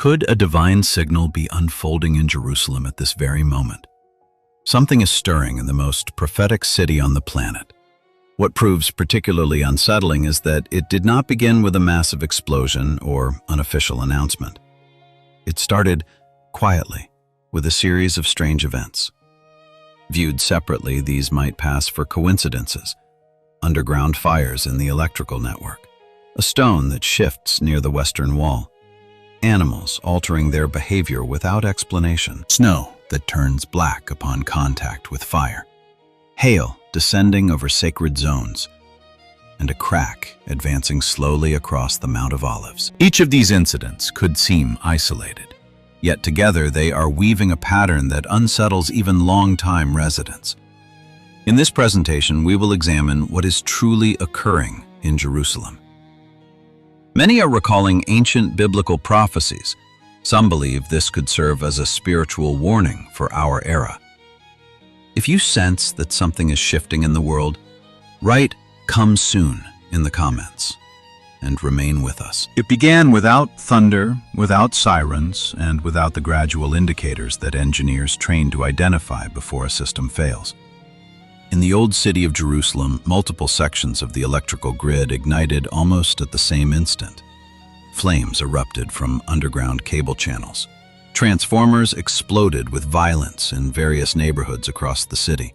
Could a divine signal be unfolding in Jerusalem at this very moment? Something is stirring in the most prophetic city on the planet. What proves particularly unsettling is that it did not begin with a massive explosion or unofficial announcement. It started quietly, with a series of strange events. Viewed separately, these might pass for coincidences. Underground fires in the electrical network, a stone that shifts near the western wall, animals altering their behavior without explanation, snow that turns black upon contact with fire, hail descending over sacred zones, and a crack advancing slowly across the Mount of Olives. Each of these incidents could seem isolated, yet together they are weaving a pattern that unsettles even long-time residents. In this presentation, we will examine what is truly occurring in Jerusalem. Many are recalling ancient biblical prophecies. Some believe this could serve as a spiritual warning for our era. If you sense that something is shifting in the world, write "Come soon" in the comments and remain with us. It began without thunder, without sirens, and without the gradual indicators that engineers train to identify before a system fails. In the old city of Jerusalem, multiple sections of the electrical grid ignited almost at the same instant. Flames erupted from underground cable channels. Transformers exploded with violence in various neighborhoods across the city.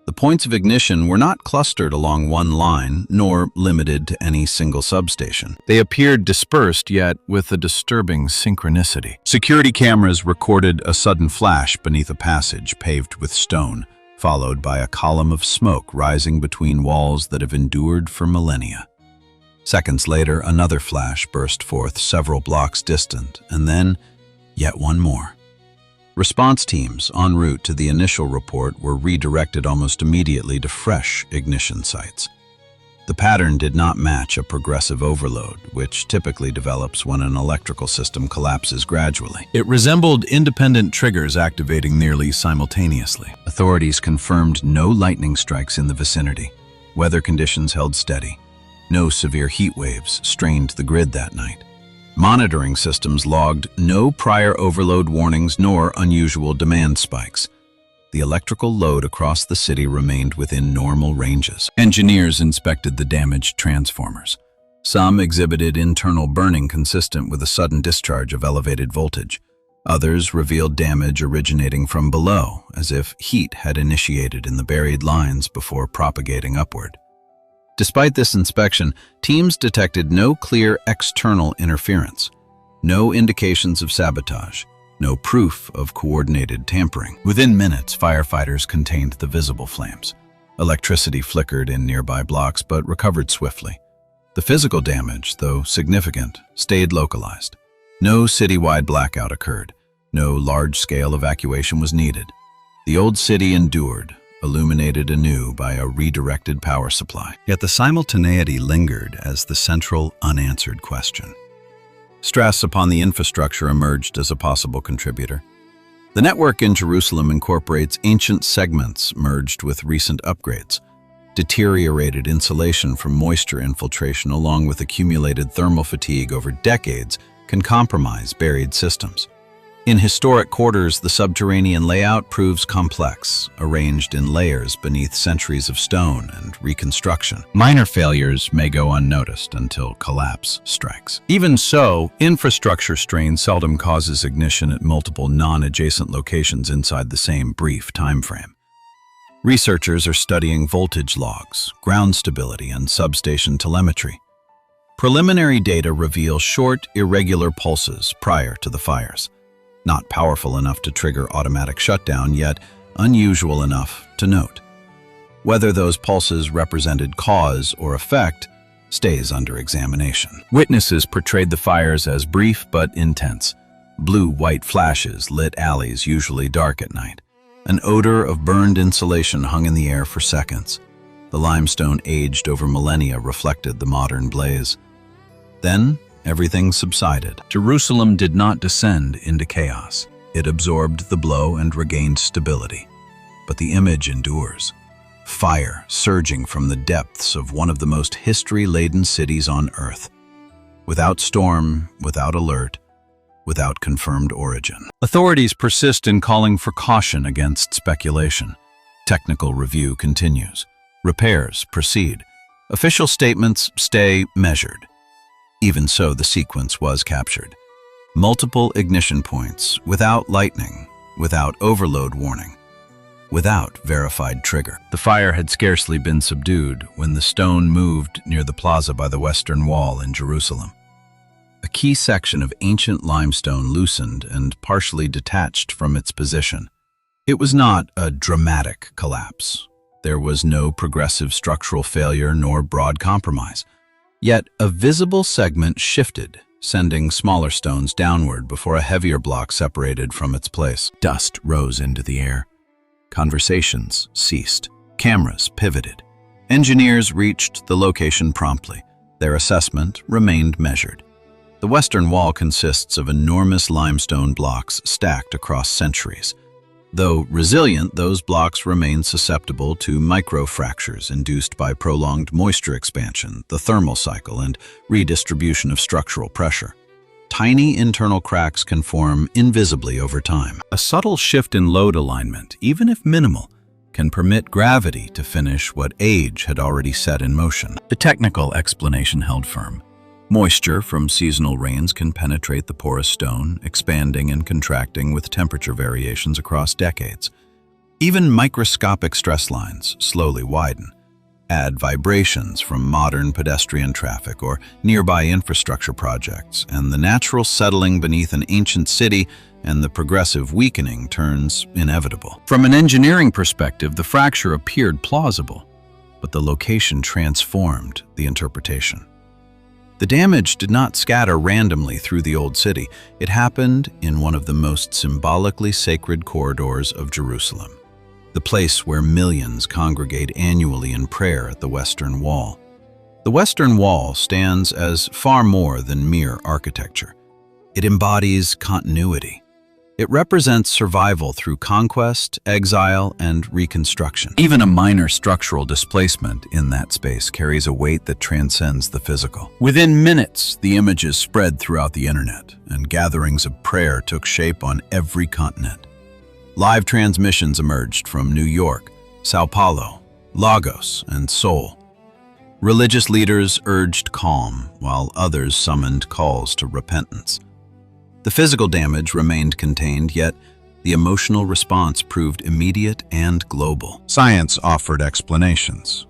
The points of ignition were not clustered along one line, nor limited to any single substation. They appeared dispersed, yet with a disturbing synchronicity. Security cameras recorded a sudden flash beneath a passage paved with stone, followed by a column of smoke rising between walls that have endured for millennia. Seconds later, another flash burst forth several blocks distant, and then yet one more. Response teams en route to the initial report were redirected almost immediately to fresh ignition sites. The pattern did not match a progressive overload, which typically develops when an electrical system collapses gradually. It resembled independent triggers activating nearly simultaneously. Authorities confirmed no lightning strikes in the vicinity. Weather conditions held steady. No severe heat waves strained the grid that night. Monitoring systems logged no prior overload warnings nor unusual demand spikes. The electrical load across the city remained within normal ranges. Engineers inspected the damaged transformers. Some exhibited internal burning consistent with a sudden discharge of elevated voltage. Others revealed damage originating from below, as if heat had initiated in the buried lines before propagating upward. Despite this inspection, teams detected no clear external interference, no indications of sabotage, no proof of coordinated tampering. Within minutes, firefighters contained the visible flames. Electricity flickered in nearby blocks but recovered swiftly. The physical damage, though significant, stayed localized. No citywide blackout occurred. No large-scale evacuation was needed. The old city endured, illuminated anew by a redirected power supply. Yet the simultaneity lingered as the central, unanswered question. Stress upon the infrastructure emerged as a possible contributor. The network in Jerusalem incorporates ancient segments merged with recent upgrades. Deteriorated insulation from moisture infiltration along with accumulated thermal fatigue over decades can compromise buried systems. In historic quarters, the subterranean layout proves complex, arranged in layers beneath centuries of stone and reconstruction. Minor failures may go unnoticed until collapse strikes. Even so, infrastructure strain seldom causes ignition at multiple non-adjacent locations inside the same brief time frame. Researchers are studying voltage logs, ground stability, and substation telemetry. Preliminary data reveal short, irregular pulses prior to the fires. Not powerful enough to trigger automatic shutdown, yet unusual enough to note. Whether those pulses represented cause or effect stays under examination. Witnesses portrayed the fires as brief but intense. Blue-white flashes lit alleys usually dark at night. An odor of burned insulation hung in the air for seconds. The limestone aged over millennia reflected the modern blaze. Then, everything subsided. Jerusalem did not descend into chaos. It absorbed the blow and regained stability. But the image endures. Fire surging from the depths of one of the most history-laden cities on earth. Without storm, without alert, without confirmed origin. Authorities persist in calling for caution against speculation. Technical review continues. Repairs proceed. Official statements stay measured. Even so, the sequence was captured. Multiple ignition points, without lightning, without overload warning, without verified trigger. The fire had scarcely been subdued when the stone moved near the plaza by the Western Wall in Jerusalem. A key section of ancient limestone loosened and partially detached from its position. It was not a dramatic collapse. There was no progressive structural failure nor broad compromise. Yet a visible segment shifted, sending smaller stones downward before a heavier block separated from its place. Dust rose into the air. Conversations ceased. Cameras pivoted. Engineers reached the location promptly. Their assessment remained measured. The Western Wall consists of enormous limestone blocks stacked across centuries. Though resilient, those blocks remain susceptible to microfractures induced by prolonged moisture expansion, the thermal cycle, and redistribution of structural pressure. Tiny internal cracks can form invisibly over time. A subtle shift in load alignment, even if minimal, can permit gravity to finish what age had already set in motion. The technical explanation held firm. Moisture from seasonal rains can penetrate the porous stone, expanding and contracting with temperature variations across decades. Even microscopic stress lines slowly widen. Add vibrations from modern pedestrian traffic or nearby infrastructure projects, and the natural settling beneath an ancient city and the progressive weakening turns inevitable. From an engineering perspective, the fracture appeared plausible, but the location transformed the interpretation. The damage did not scatter randomly through the old city. It happened in one of the most symbolically sacred corridors of Jerusalem, the place where millions congregate annually in prayer at the Western Wall. The Western Wall stands as far more than mere architecture. It embodies continuity. It represents survival through conquest, exile, and reconstruction. Even a minor structural displacement in that space carries a weight that transcends the physical. Within minutes, the images spread throughout the internet, and gatherings of prayer took shape on every continent. Live transmissions emerged from New York, Sao Paulo, Lagos, and Seoul. Religious leaders urged calm, while others summoned calls to repentance. The physical damage remained contained, yet the emotional response proved immediate and global. Science offered explanations.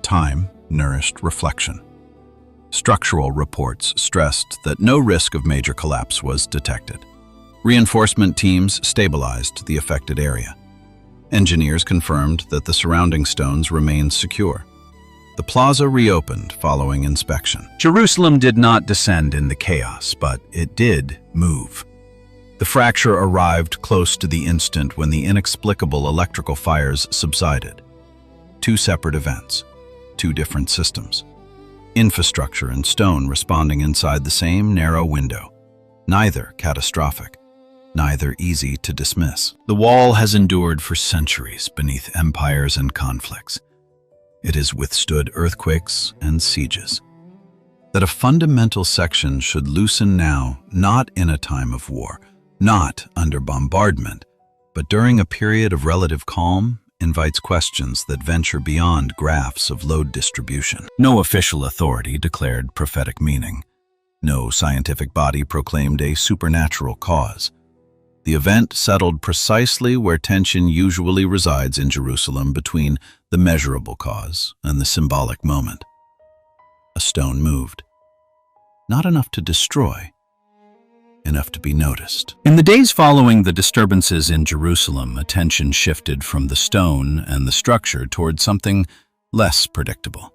Time nourished reflection. Structural reports stressed that no risk of major collapse was detected. Reinforcement teams stabilized the affected area. Engineers confirmed that the surrounding stones remained secure. The plaza reopened following inspection. Jerusalem did not descend in the chaos, but it did move. The fracture arrived close to the instant when the inexplicable electrical fires subsided. Two separate events, two different systems. Infrastructure and stone responding inside the same narrow window. Neither catastrophic, neither easy to dismiss. The wall has endured for centuries beneath empires and conflicts. It has withstood earthquakes and sieges. That a fundamental section should loosen now, not in a time of war, not under bombardment, but during a period of relative calm, invites questions that venture beyond graphs of load distribution. No official authority declared prophetic meaning. No scientific body proclaimed a supernatural cause. The event settled precisely where tension usually resides in Jerusalem between the measurable cause and the symbolic moment. A stone moved. Not enough to destroy, enough to be noticed. In the days following the disturbances in Jerusalem, attention shifted from the stone and the structure toward something less predictable.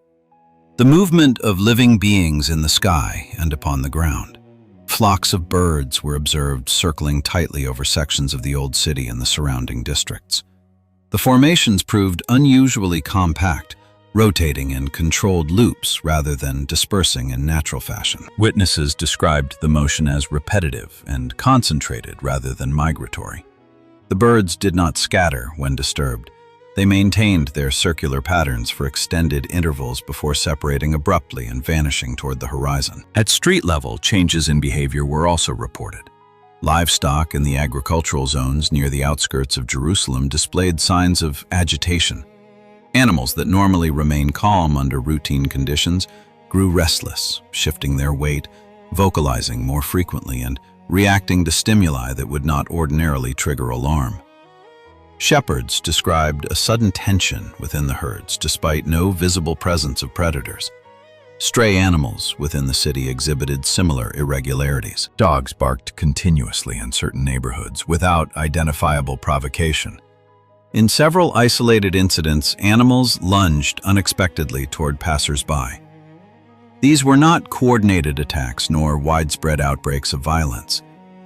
The movement of living beings in the sky and upon the ground. Flocks of birds were observed circling tightly over sections of the old city and the surrounding districts. The formations proved unusually compact, rotating in controlled loops rather than dispersing in natural fashion. Witnesses described the motion as repetitive and concentrated rather than migratory. The birds did not scatter when disturbed. They maintained their circular patterns for extended intervals before separating abruptly and vanishing toward the horizon. At street level, changes in behavior were also reported. Livestock in the agricultural zones near the outskirts of Jerusalem displayed signs of agitation. Animals that normally remain calm under routine conditions grew restless, shifting their weight, vocalizing more frequently, and reacting to stimuli that would not ordinarily trigger alarm. Shepherds described a sudden tension within the herds despite no visible presence of predators. Stray animals within the city exhibited similar irregularities. Dogs barked continuously in certain neighborhoods without identifiable provocation. In several isolated incidents, animals lunged unexpectedly toward passers-by. These were not coordinated attacks nor widespread outbreaks of violence.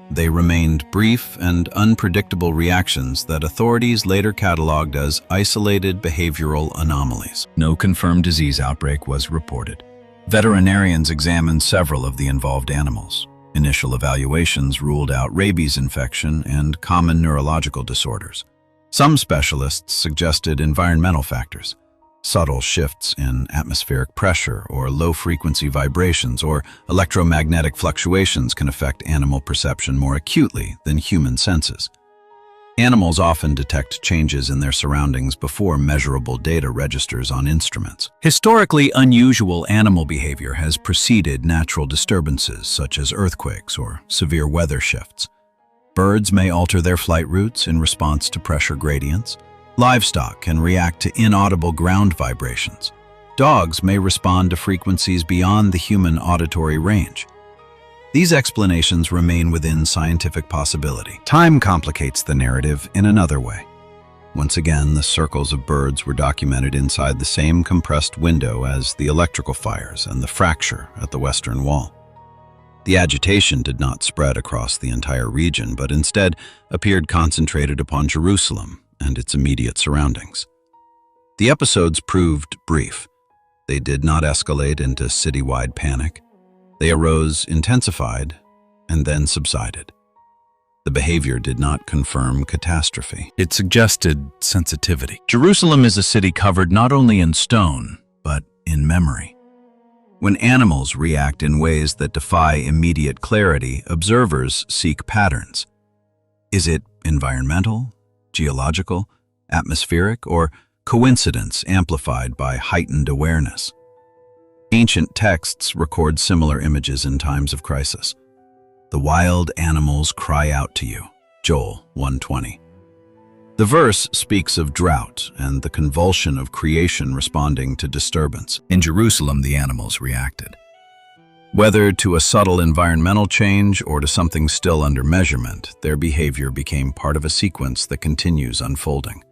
They remained brief and unpredictable reactions that authorities later cataloged as isolated behavioral anomalies. No confirmed disease outbreak was reported. Veterinarians examined several of the involved animals. Initial evaluations ruled out rabies infection and common neurological disorders. Some specialists suggested environmental factors. Subtle shifts in atmospheric pressure or low-frequency vibrations or electromagnetic fluctuations can affect animal perception more acutely than human senses. Animals often detect changes in their surroundings before measurable data registers on instruments. Historically unusual animal behavior has preceded natural disturbances such as earthquakes or severe weather shifts. Birds may alter their flight routes in response to pressure gradients. Livestock can react to inaudible ground vibrations. Dogs may respond to frequencies beyond the human auditory range. These explanations remain within scientific possibility. Time complicates the narrative in another way. Once again, the circles of birds were documented inside the same compressed window as the electrical fires and the fracture at the Western Wall. The agitation did not spread across the entire region, but instead appeared concentrated upon Jerusalem and its immediate surroundings. The episodes proved brief. They did not escalate into citywide panic. They arose, intensified, and then subsided. The behavior did not confirm catastrophe. It suggested sensitivity. Jerusalem is a city covered not only in stone, but in memory. When animals react in ways that defy immediate clarity, observers seek patterns. Is it environmental, geological, atmospheric, or coincidence amplified by heightened awareness? Ancient texts record similar images in times of crisis. The wild animals cry out to you, Joel 1:20. The verse speaks of drought and the convulsion of creation responding to disturbance. In Jerusalem, the animals reacted. Whether to a subtle environmental change or to something still under measurement, their behavior became part of a sequence that continues unfolding.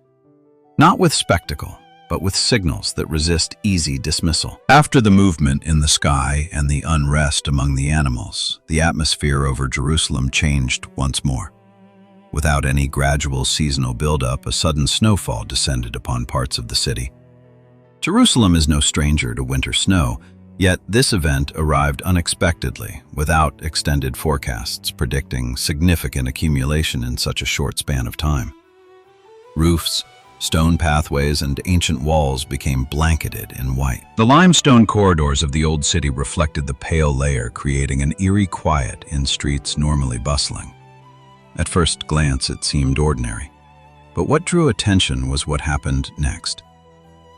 Not with spectacle, but with signals that resist easy dismissal. After the movement in the sky and the unrest among the animals, the atmosphere over Jerusalem changed once more. Without any gradual seasonal buildup, a sudden snowfall descended upon parts of the city. Jerusalem is no stranger to winter snow, yet this event arrived unexpectedly, without extended forecasts predicting significant accumulation in such a short span of time. Roofs, stone pathways, and ancient walls became blanketed in white. The limestone corridors of the old city reflected the pale layer, creating an eerie quiet in streets normally bustling. At first glance, it seemed ordinary. But what drew attention was what happened next.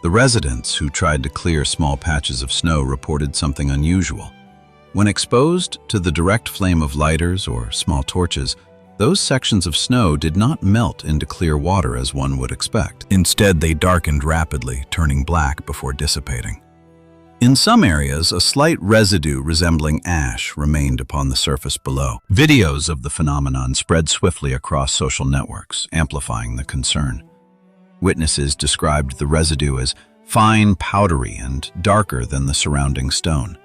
The residents who tried to clear small patches of snow reported something unusual. When exposed to the direct flame of lighters or small torches, those sections of snow did not melt into clear water as one would expect. Instead, they darkened rapidly, turning black before dissipating. In some areas, a slight residue resembling ash remained upon the surface below. Videos of the phenomenon spread swiftly across social networks, amplifying the concern. Witnesses described the residue as fine, powdery, and darker than the surrounding stone.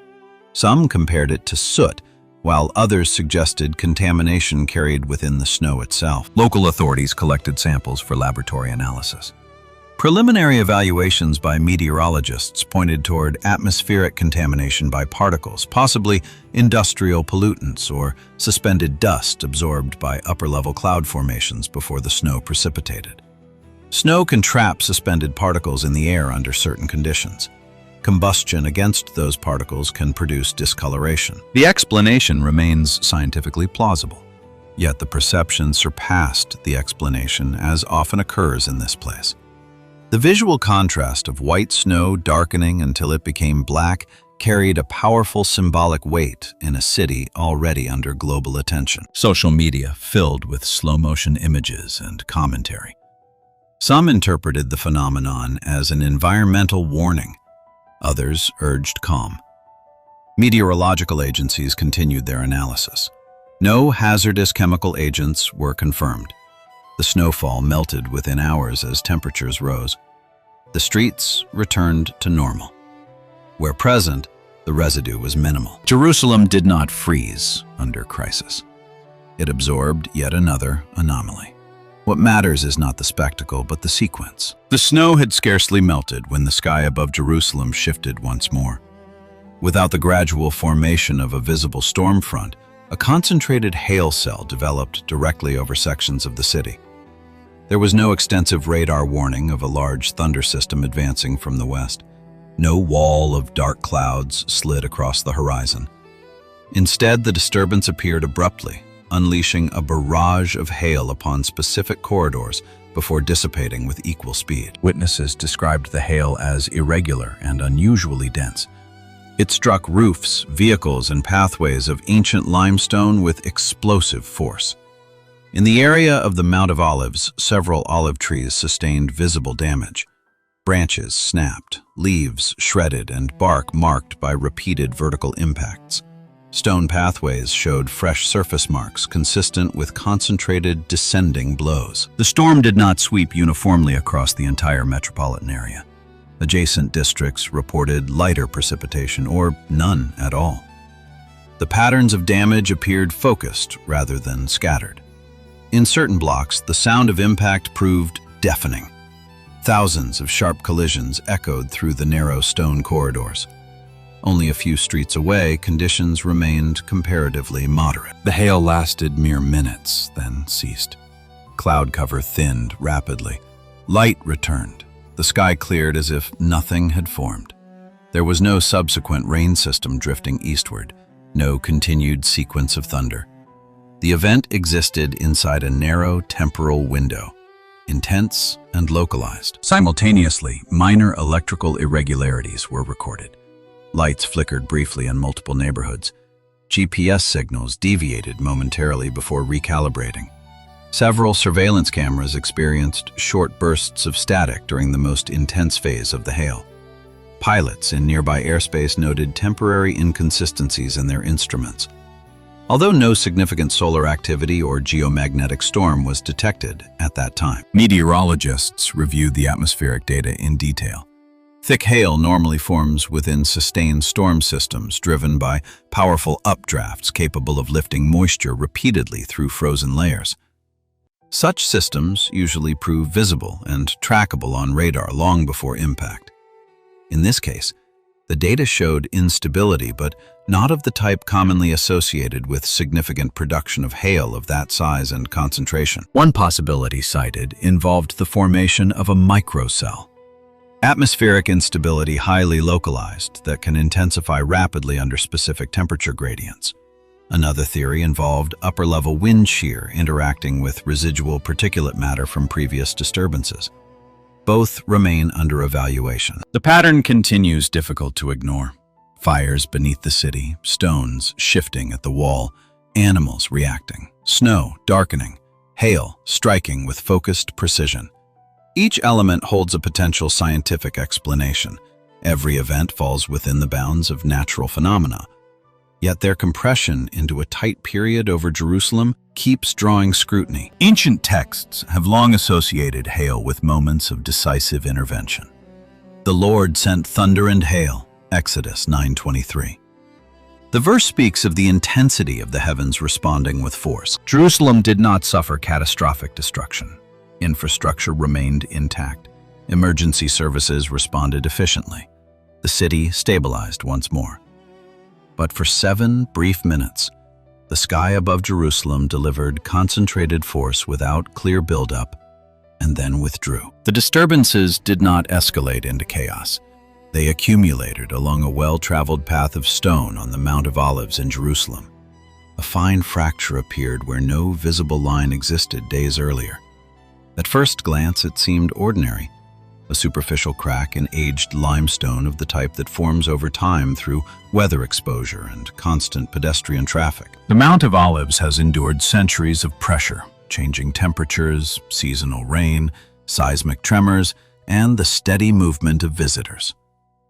Some compared it to soot, while others suggested contamination carried within the snow itself. Local authorities collected samples for laboratory analysis. Preliminary evaluations by meteorologists pointed toward atmospheric contamination by particles, possibly industrial pollutants or suspended dust absorbed by upper-level cloud formations before the snow precipitated. Snow can trap suspended particles in the air under certain conditions. Combustion against those particles can produce discoloration. The explanation remains scientifically plausible. Yet the perception surpassed the explanation, as often occurs in this place. The visual contrast of white snow darkening until it became black carried a powerful symbolic weight in a city already under global attention. Social media filled with slow-motion images and commentary. Some interpreted the phenomenon as an environmental warning. Others urged calm. Meteorological agencies continued their analysis. No hazardous chemical agents were confirmed. The snowfall melted within hours as temperatures rose. The streets returned to normal. Where present, the residue was minimal. Jerusalem did not freeze under crisis. It absorbed yet another anomaly. What matters is not the spectacle, but the sequence. The snow had scarcely melted when the sky above Jerusalem shifted once more. Without the gradual formation of a visible storm front, a concentrated hail cell developed directly over sections of the city. There was no extensive radar warning of a large thunder system advancing from the west. No wall of dark clouds slid across the horizon. Instead, the disturbance appeared abruptly, unleashing a barrage of hail upon specific corridors before dissipating with equal speed. Witnesses described the hail as irregular and unusually dense. It struck roofs, vehicles, and pathways of ancient limestone with explosive force. In the area of the Mount of Olives, several olive trees sustained visible damage. Branches snapped, leaves shredded, and bark marked by repeated vertical impacts. Stone pathways showed fresh surface marks consistent with concentrated descending blows. The storm did not sweep uniformly across the entire metropolitan area. Adjacent districts reported lighter precipitation or none at all. The patterns of damage appeared focused rather than scattered. In certain blocks, the sound of impact proved deafening. Thousands of sharp collisions echoed through the narrow stone corridors. Only a few streets away, conditions remained comparatively moderate. The hail lasted mere minutes, then ceased. Cloud cover thinned rapidly. Light returned. The sky cleared as if nothing had formed. There was no subsequent rain system drifting eastward, no continued sequence of thunder. The event existed inside a narrow temporal window, intense and localized. Simultaneously, minor electrical irregularities were recorded. Lights flickered briefly in multiple neighborhoods. GPS signals deviated momentarily before recalibrating. Several surveillance cameras experienced short bursts of static during the most intense phase of the hail. Pilots in nearby airspace noted temporary inconsistencies in their instruments. Although no significant solar activity or geomagnetic storm was detected at that time, meteorologists reviewed the atmospheric data in detail. Thick hail normally forms within sustained storm systems driven by powerful updrafts capable of lifting moisture repeatedly through frozen layers. Such systems usually prove visible and trackable on radar long before impact. In this case, the data showed instability, but not of the type commonly associated with significant production of hail of that size and concentration. One possibility cited involved the formation of a microcell. Atmospheric instability highly localized that can intensify rapidly under specific temperature gradients. Another theory involved upper-level wind shear interacting with residual particulate matter from previous disturbances. Both remain under evaluation. The pattern continues difficult to ignore. Fires beneath the city, stones shifting at the wall, animals reacting, snow darkening, hail striking with focused precision. Each element holds a potential scientific explanation. Every event falls within the bounds of natural phenomena. Yet their compression into a tight period over Jerusalem keeps drawing scrutiny. Ancient texts have long associated hail with moments of decisive intervention. The Lord sent thunder and hail, Exodus 9:23. The verse speaks of the intensity of the heavens responding with force. Jerusalem did not suffer catastrophic destruction. Infrastructure remained intact. Emergency services responded efficiently. The city stabilized once more. But for 7 brief minutes, the sky above Jerusalem delivered concentrated force without clear buildup and then withdrew. The disturbances did not escalate into chaos. They accumulated along a well-traveled path of stone on the Mount of Olives in Jerusalem. A fine fracture appeared where no visible line existed days earlier. At first glance, it seemed ordinary, a superficial crack in aged limestone of the type that forms over time through weather exposure and constant pedestrian traffic. The Mount of Olives has endured centuries of pressure, changing temperatures, seasonal rain, seismic tremors, and the steady movement of visitors.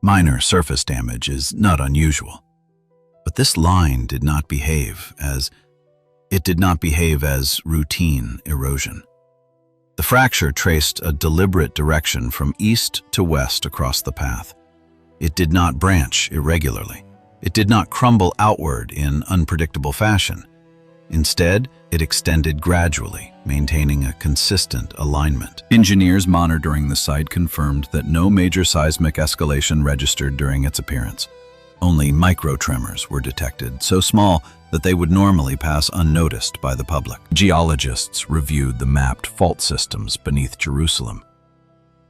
Minor surface damage is not unusual. But this line did not behave as routine erosion. The fracture traced a deliberate direction from east to west across the path. It did not branch irregularly. It did not crumble outward in unpredictable fashion. Instead, it extended gradually, maintaining a consistent alignment. Engineers monitoring the site confirmed that no major seismic escalation registered during its appearance. Only microtremors were detected, so small that they would normally pass unnoticed by the public. Geologists reviewed the mapped fault systems beneath Jerusalem.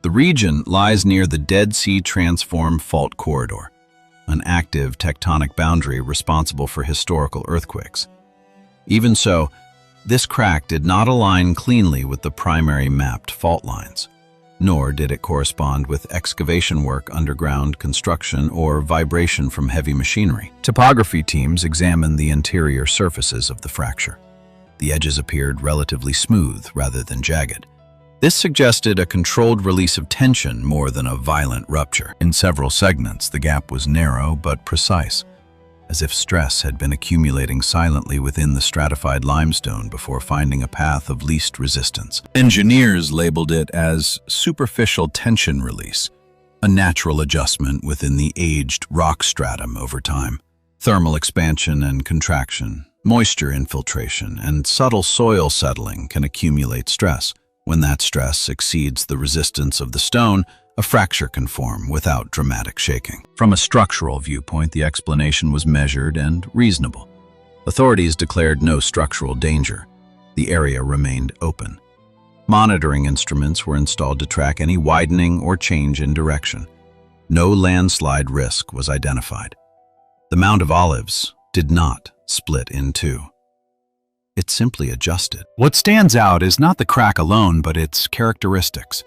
The region lies near the Dead Sea Transform Fault Corridor, an active tectonic boundary responsible for historical earthquakes. Even so, this crack did not align cleanly with the primary mapped fault lines, nor did it correspond with excavation work, underground construction, or vibration from heavy machinery. Topography teams examined the interior surfaces of the fracture. The edges appeared relatively smooth rather than jagged. This suggested a controlled release of tension more than a violent rupture. In several segments, the gap was narrow but precise, as if stress had been accumulating silently within the stratified limestone before finding a path of least resistance. Engineers labeled it as superficial tension release, a natural adjustment within the aged rock stratum over time. Thermal expansion and contraction, moisture infiltration, and subtle soil settling can accumulate stress. When that stress exceeds the resistance of the stone, a fracture can form without dramatic shaking. From a structural viewpoint, the explanation was measured and reasonable. Authorities declared no structural danger. The area remained open. Monitoring instruments were installed to track any widening or change in direction. No landslide risk was identified. The Mount of Olives did not split in two. It simply adjusted. What stands out is not the crack alone, but its characteristics.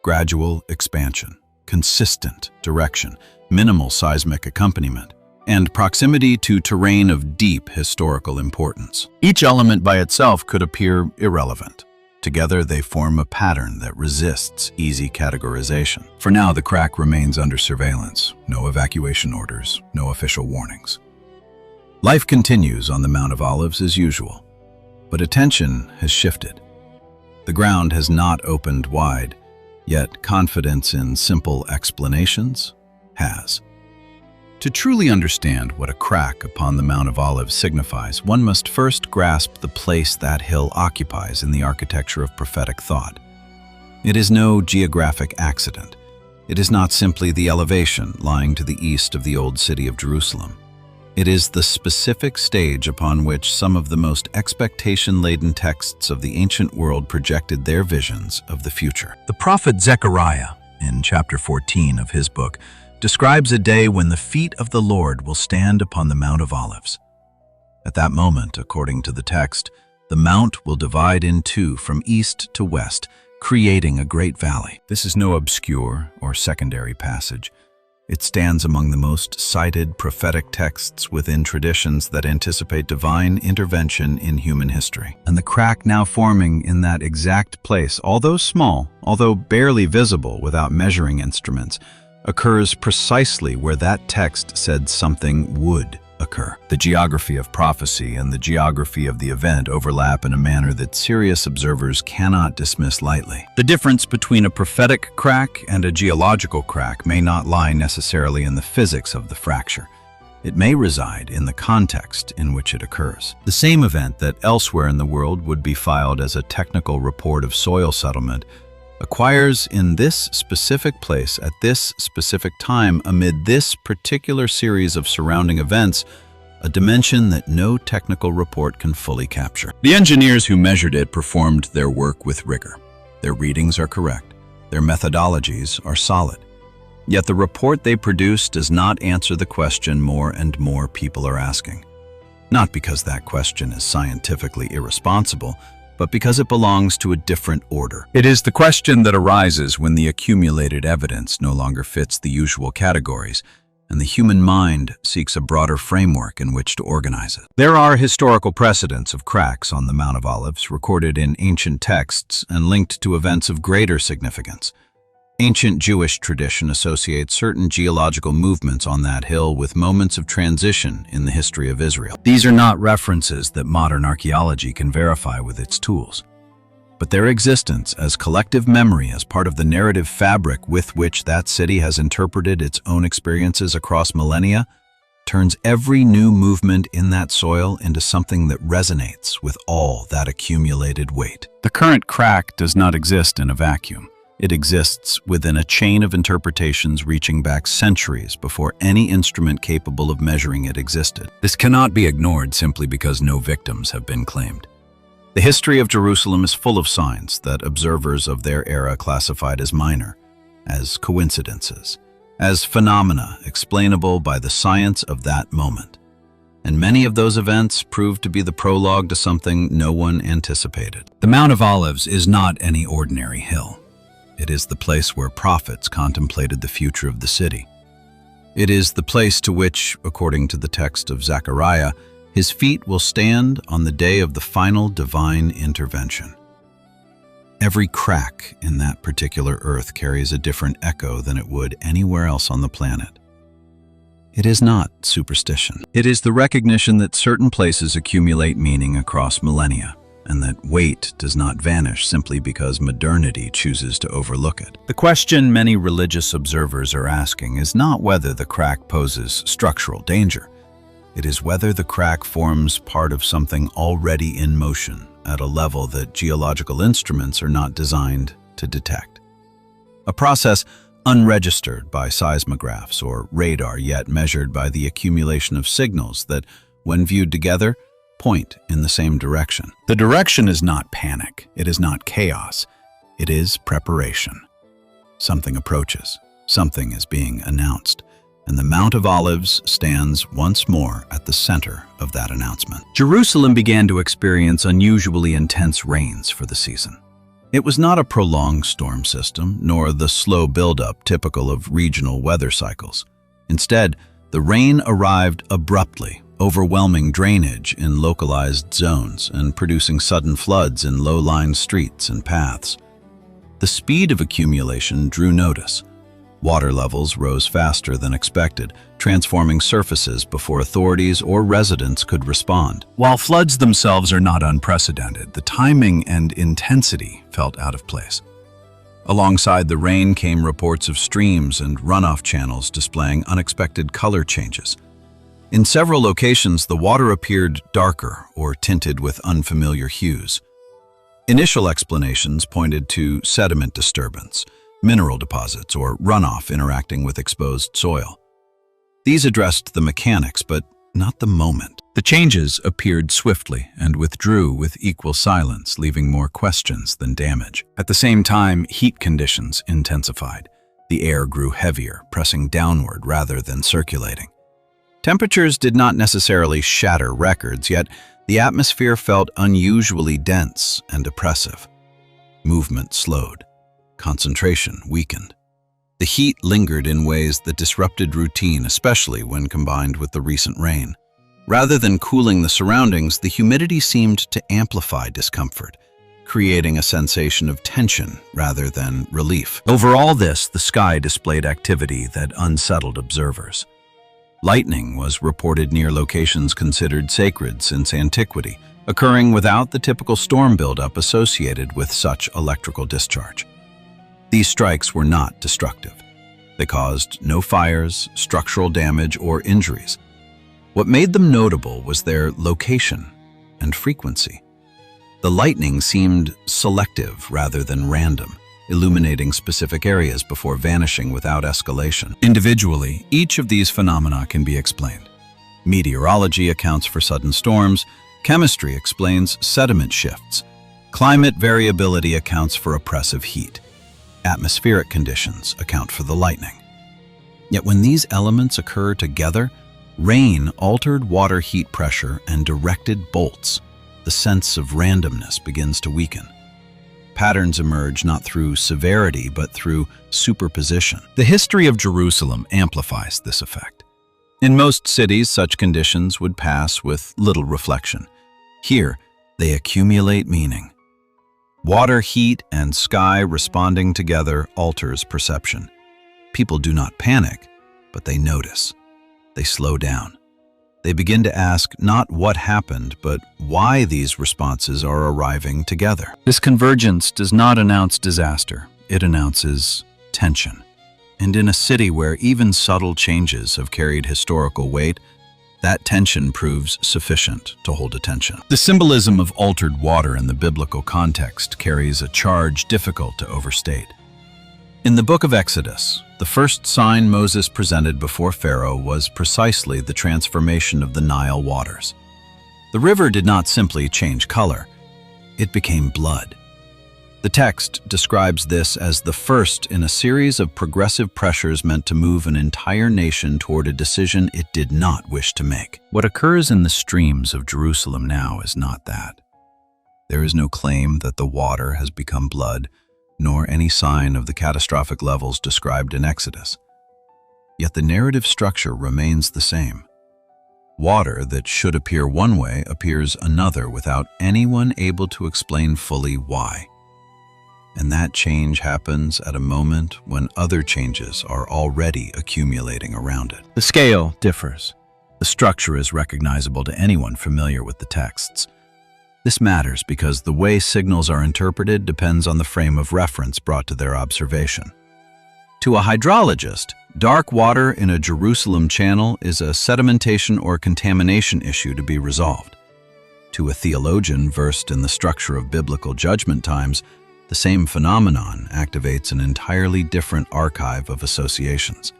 Gradual expansion, consistent direction, minimal seismic accompaniment, and proximity to terrain of deep historical importance. Each element by itself could appear irrelevant. Together, they form a pattern that resists easy categorization. For now, the crack remains under surveillance. No evacuation orders, no official warnings. Life continues on the Mount of Olives as usual, but attention has shifted. The ground has not opened wide, yet confidence in simple explanations has. To truly understand what a crack upon the Mount of Olives signifies, one must first grasp the place that hill occupies in the architecture of prophetic thought. It is no geographic accident. It is not simply the elevation lying to the east of the old city of Jerusalem. It is the specific stage upon which some of the most expectation-laden texts of the ancient world projected their visions of the future. The prophet Zechariah, in chapter 14 of his book, describes a day when the feet of the Lord will stand upon the Mount of Olives. At that moment, according to the text, the mount will divide in two from east to west, creating a great valley. This is no obscure or secondary passage. It stands among the most cited prophetic texts within traditions that anticipate divine intervention in human history. And the crack now forming in that exact place, although small, although barely visible without measuring instruments, occurs precisely where that text said something would occur. The geography of prophecy and the geography of the event overlap in a manner that serious observers cannot dismiss lightly. The difference between a prophetic crack and a geological crack may not lie necessarily in the physics of the fracture. It may reside in the context in which it occurs. The same event that elsewhere in the world would be filed as a technical report of soil settlement acquires in this specific place at this specific time amid this particular series of surrounding events a dimension that no technical report can fully capture. The engineers who measured it performed their work with rigor. Their readings are correct. Their methodologies are solid. Yet the report they produce does not answer the question more and more people are asking. Not because that question is scientifically irresponsible, but because it belongs to a different order. It is the question that arises when the accumulated evidence no longer fits the usual categories, and the human mind seeks a broader framework in which to organize it. There are historical precedents of cracks on the Mount of Olives recorded in ancient texts and linked to events of greater significance. Ancient Jewish tradition associates certain geological movements on that hill with moments of transition in the history of Israel. These are not references that modern archaeology can verify with its tools, but their existence as collective memory as part of the narrative fabric with which that city has interpreted its own experiences across millennia turns every new movement in that soil into something that resonates with all that accumulated weight. The current crack does not exist in a vacuum. It exists within a chain of interpretations reaching back centuries before any instrument capable of measuring it existed. This cannot be ignored simply because no victims have been claimed. The history of Jerusalem is full of signs that observers of their era classified as minor, as coincidences, as phenomena explainable by the science of that moment. And many of those events proved to be the prologue to something no one anticipated. The Mount of Olives is not any ordinary hill. It is the place where prophets contemplated the future of the city. It is the place to which, according to the text of Zechariah, his feet will stand on the day of the final divine intervention. Every crack in that particular earth carries a different echo than it would anywhere else on the planet. It is not superstition. It is the recognition that certain places accumulate meaning across millennia, and that weight does not vanish simply because modernity chooses to overlook it. The question many religious observers are asking is not whether the crack poses structural danger. It is whether the crack forms part of something already in motion at a level that geological instruments are not designed to detect. A process unregistered by seismographs or radar, yet measured by the accumulation of signals that, when viewed together, point in the same direction. The direction is not panic, it is not chaos, it is preparation. Something approaches, something is being announced, and the Mount of Olives stands once more at the center of that announcement. Jerusalem began to experience unusually intense rains for the season. It was not a prolonged storm system, nor the slow buildup typical of regional weather cycles. Instead, the rain arrived abruptly, overwhelming drainage in localized zones and producing sudden floods in low-lying streets and paths. The speed of accumulation drew notice. Water levels rose faster than expected, transforming surfaces before authorities or residents could respond. While floods themselves are not unprecedented, the timing and intensity felt out of place. Alongside the rain came reports of streams and runoff channels displaying unexpected color changes. In several locations, the water appeared darker or tinted with unfamiliar hues. Initial explanations pointed to sediment disturbance, mineral deposits, or runoff interacting with exposed soil. These addressed the mechanics, but not the moment. The changes appeared swiftly and withdrew with equal silence, leaving more questions than damage. At the same time, heat conditions intensified. The air grew heavier, pressing downward rather than circulating. Temperatures did not necessarily shatter records, yet the atmosphere felt unusually dense and oppressive. Movement slowed. Concentration weakened. The heat lingered in ways that disrupted routine, especially when combined with the recent rain. Rather than cooling the surroundings, the humidity seemed to amplify discomfort, creating a sensation of tension rather than relief. Over all this, the sky displayed activity that unsettled observers. Lightning was reported near locations considered sacred since antiquity, occurring without the typical storm buildup associated with such electrical discharge. These strikes were not destructive. They caused no fires, structural damage, or injuries. What made them notable was their location and frequency. The lightning seemed selective rather than random, illuminating specific areas before vanishing without escalation. Individually, each of these phenomena can be explained. Meteorology accounts for sudden storms, chemistry explains sediment shifts, climate variability accounts for oppressive heat, atmospheric conditions account for the lightning. Yet when these elements occur together, Rain altered water heat pressure and directed bolts. The sense of randomness begins to weaken. Patterns emerge not through severity, but through superposition. The history of Jerusalem amplifies this effect. In most cities, such conditions would pass with little reflection. Here, they accumulate meaning. Water, heat, and sky responding together alters perception. People do not panic, but they notice. They slow down. They begin to ask not what happened, but why these responses are arriving together. This convergence does not announce disaster. It announces tension. And in a city where even subtle changes have carried historical weight, that tension proves sufficient to hold attention. The symbolism of altered water in the biblical context carries a charge difficult to overstate. In the book of Exodus, the first sign Moses presented before Pharaoh was precisely the transformation of the Nile waters. The river did not simply change color, it became blood. The text describes this as the first in a series of progressive pressures meant to move an entire nation toward a decision it did not wish to make. What occurs in the streams of Jerusalem now is not that. There is no claim that the water has become blood, nor any sign of the catastrophic levels described in Exodus. Yet the narrative structure remains the same. Water that should appear one way appears another without anyone able to explain fully why. And that change happens at a moment when other changes are already accumulating around it. The scale differs. The structure is recognizable to anyone familiar with the texts. This matters because the way signals are interpreted depends on the frame of reference brought to their observation. To a hydrologist, dark water in a Jerusalem channel is a sedimentation or contamination issue to be resolved. To a theologian versed in the structure of biblical judgment times, the same phenomenon activates an entirely different archive of associations.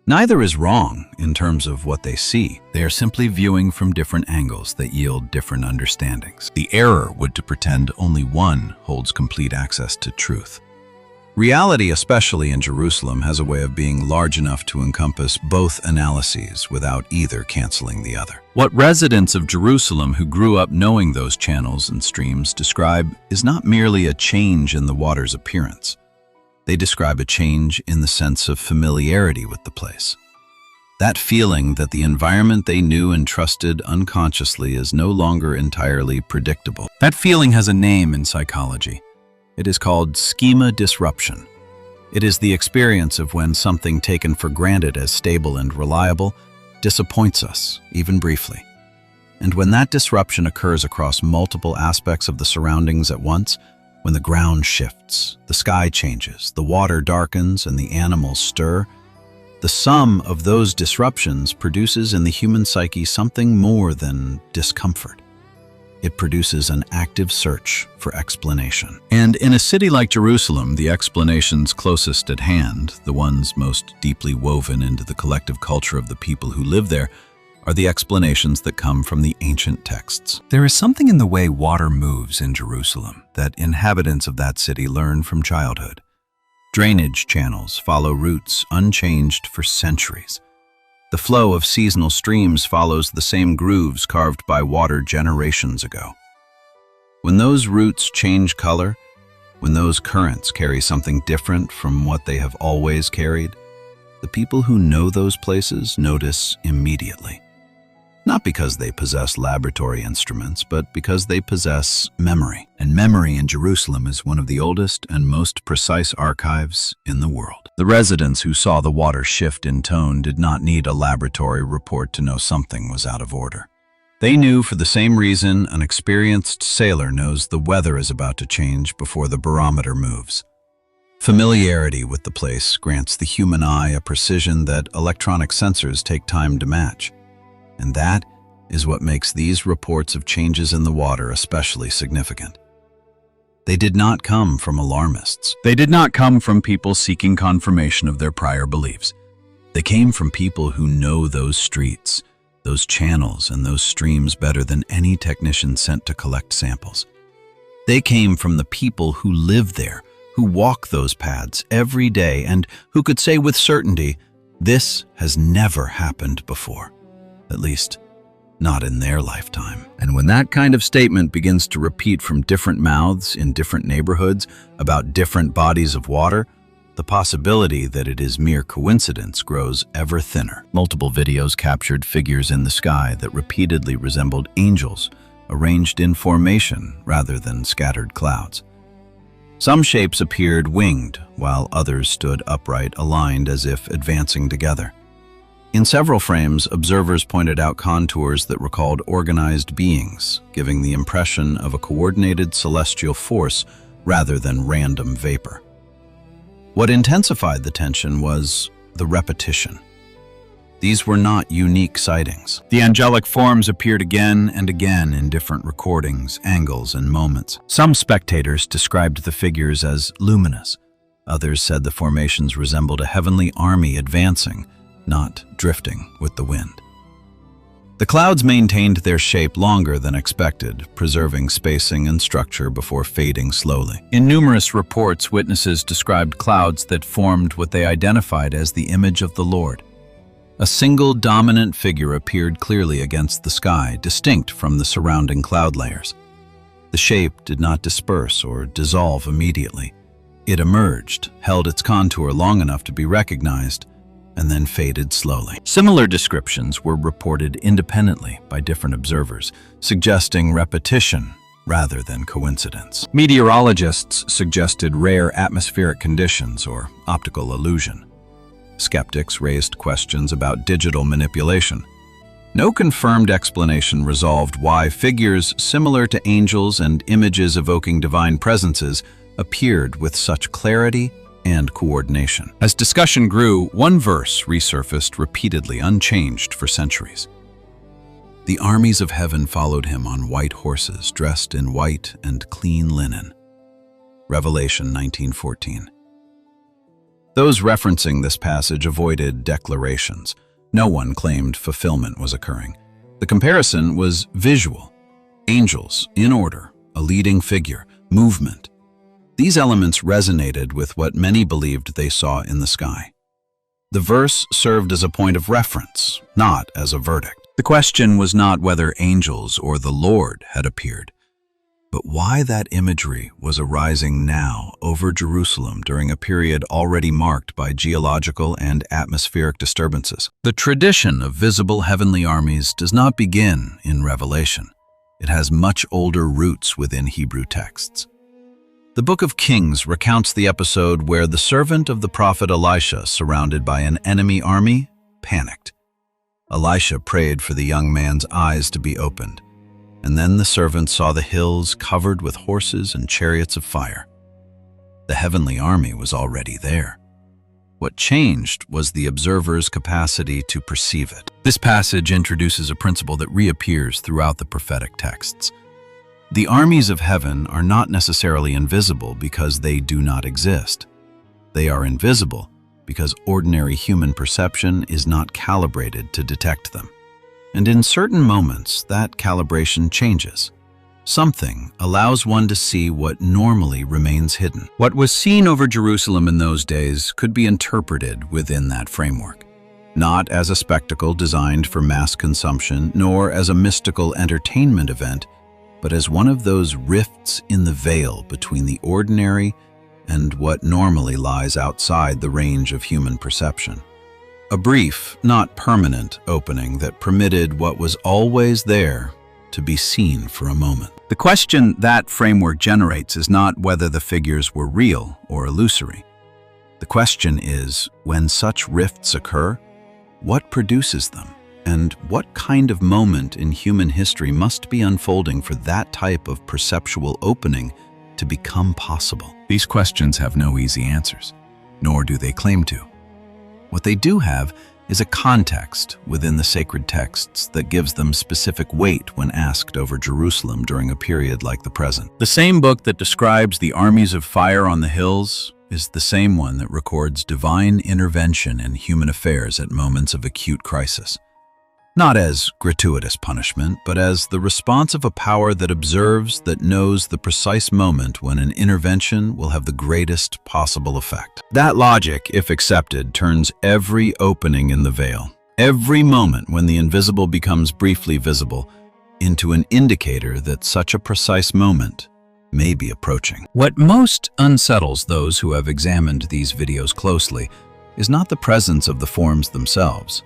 Neither is wrong in terms of what they see. They are simply viewing from different angles that yield different understandings. The error would to pretend only one holds complete access to truth. Reality, especially in Jerusalem, has a way of being large enough to encompass both analyses without either canceling the other. What residents of Jerusalem who grew up knowing those channels and streams describe is not merely a change in the water's appearance. They describe a change in the sense of familiarity with the place. That feeling that the environment they knew and trusted unconsciously is no longer entirely predictable. That feeling has a name in psychology. It is called schema disruption. It is the experience of when something taken for granted as stable and reliable disappoints us, even briefly. And when that disruption occurs across multiple aspects of the surroundings at once, when the ground shifts, the sky changes, the water darkens, and the animals stir, the sum of those disruptions produces in the human psyche something more than discomfort. It produces an active search for explanation. And in a city like Jerusalem, the explanations closest at hand, the ones most deeply woven into the collective culture of the people who live there, are the explanations that come from the ancient texts. There is something in the way water moves in Jerusalem that inhabitants of that city learn from childhood. Drainage channels follow routes unchanged for centuries. The flow of seasonal streams follows the same grooves carved by water generations ago. When those routes change color, when those currents carry something different from what they have always carried, the people who know those places notice immediately. Not because they possess laboratory instruments, but because they possess memory. And memory in Jerusalem is one of the oldest and most precise archives in the world. The residents who saw the water shift in tone did not need a laboratory report to know something was out of order. They knew for the same reason an experienced sailor knows the weather is about to change before the barometer moves. Familiarity with the place grants the human eye a precision that electronic sensors take time to match. And that is what makes these reports of changes in the water especially significant. They did not come from alarmists. They did not come from people seeking confirmation of their prior beliefs. They came from people who know those streets, those channels, and those streams better than any technician sent to collect samples. They came from the people who live there, who walk those paths every day, and who could say with certainty, This has never happened before, at least not in their lifetime. And when that kind of statement begins to repeat from different mouths in different neighborhoods about different bodies of water, the possibility that it is mere coincidence grows ever thinner. Multiple videos captured figures in the sky that repeatedly resembled angels, arranged in formation rather than scattered clouds. Some shapes appeared winged, while others stood upright, aligned as if advancing together. In several frames, observers pointed out contours that recalled organized beings, giving the impression of a coordinated celestial force rather than random vapor. What intensified the tension was the repetition. These were not unique sightings. The angelic forms appeared again and again in different recordings, angles, and moments. Some spectators described the figures as luminous. Others said the formations resembled a heavenly army advancing, not drifting with the wind. The clouds maintained their shape longer than expected, preserving spacing and structure before fading slowly. In numerous reports, witnesses described clouds that formed what they identified as the image of the Lord. A single dominant figure appeared clearly against the sky, distinct from the surrounding cloud layers. The shape did not disperse or dissolve immediately. It emerged, held its contour long enough to be recognized, and then faded slowly. Similar descriptions were reported independently by different observers, suggesting repetition rather than coincidence. Meteorologists suggested rare atmospheric conditions or optical illusion. Skeptics raised questions about digital manipulation. No confirmed explanation resolved why figures similar to angels and images evoking divine presences appeared with such clarity and coordination. As discussion grew, one verse resurfaced repeatedly, unchanged for centuries. The armies of heaven followed him on white horses, dressed in white and clean linen. Revelation 19:14. Those referencing this passage avoided declarations. No one claimed fulfillment was occurring. The comparison was visual. Angels, in order, a leading figure, movement. These elements resonated with what many believed they saw in the sky. The verse served as a point of reference, not as a verdict. The question was not whether angels or the Lord had appeared, but why that imagery was arising now over Jerusalem during a period already marked by geological and atmospheric disturbances. The tradition of visible heavenly armies does not begin in Revelation. It has much older roots within Hebrew texts. The Book of Kings recounts the episode where the servant of the prophet Elisha, surrounded by an enemy army, panicked. Elisha prayed for the young man's eyes to be opened, and then the servant saw the hills covered with horses and chariots of fire. The heavenly army was already there. What changed was the observer's capacity to perceive it. This passage introduces a principle that reappears throughout the prophetic texts. The armies of heaven are not necessarily invisible because they do not exist. They are invisible because ordinary human perception is not calibrated to detect them. And in certain moments, that calibration changes. Something allows one to see what normally remains hidden. What was seen over Jerusalem in those days could be interpreted within that framework, not as a spectacle designed for mass consumption, nor as a mystical entertainment event, but as one of those rifts in the veil between the ordinary and what normally lies outside the range of human perception. A brief, not permanent opening that permitted what was always there to be seen for a moment. The question that framework generates is not whether the figures were real or illusory. The question is, when such rifts occur, what produces them? And what kind of moment in human history must be unfolding for that type of perceptual opening to become possible? These questions have no easy answers, nor do they claim to. What they do have is a context within the sacred texts that gives them specific weight when asked over Jerusalem during a period like the present. The same book that describes the armies of fire on the hills is the same one that records divine intervention in human affairs at moments of acute crisis. not as gratuitous punishment, but as the response of a power that observes, that knows the precise moment when an intervention will have the greatest possible effect. That logic, if accepted, turns every opening in the veil, every moment when the invisible becomes briefly visible, into an indicator that such a precise moment may be approaching. What most unsettles those who have examined these videos closely is not the presence of the forms themselves.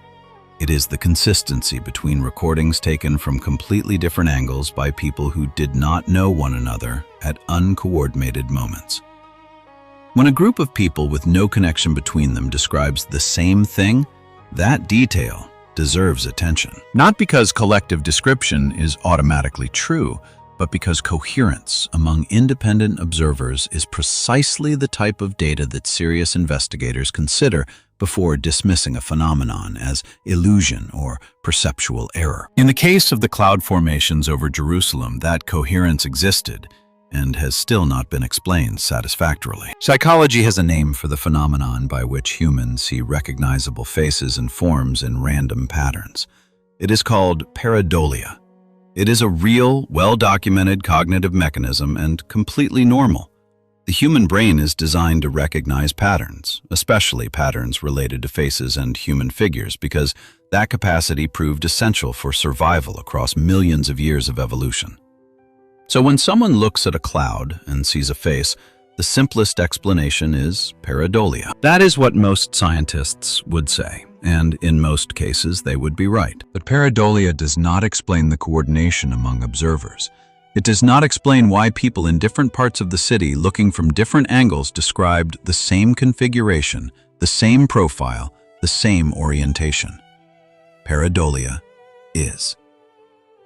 It is the consistency between recordings taken from completely different angles by people who did not know one another at uncoordinated moments. When a group of people with no connection between them describes the same thing, that detail deserves attention. Not because collective description is automatically true, but because coherence among independent observers is precisely the type of data that serious investigators consider before dismissing a phenomenon as illusion or perceptual error. In the case of the cloud formations over Jerusalem, that coherence existed and has still not been explained satisfactorily. Psychology has a name for the phenomenon by which humans see recognizable faces and forms in random patterns. It is called pareidolia. It is a real, well-documented cognitive mechanism and completely normal. The human brain is designed to recognize patterns, especially patterns related to faces and human figures, because that capacity proved essential for survival across millions of years of evolution. So when someone looks at a cloud and sees a face, the simplest explanation is pareidolia. That is what most scientists would say, and in most cases they would be right. But pareidolia does not explain the coordination among observers. It does not explain why people in different parts of the city looking from different angles described the same configuration, the same profile, the same orientation. Pareidolia is.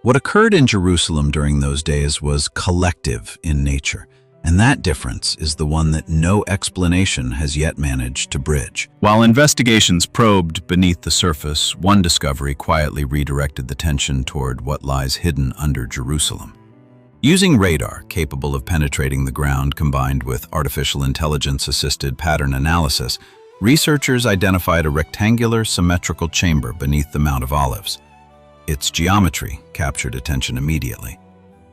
What occurred in Jerusalem during those days was collective in nature, and that difference is the one that no explanation has yet managed to bridge. While investigations probed beneath the surface, one discovery quietly redirected the attention toward what lies hidden under Jerusalem. Using radar capable of penetrating the ground combined with artificial intelligence-assisted pattern analysis, researchers identified a rectangular symmetrical chamber beneath the Mount of Olives. Its geometry captured attention immediately.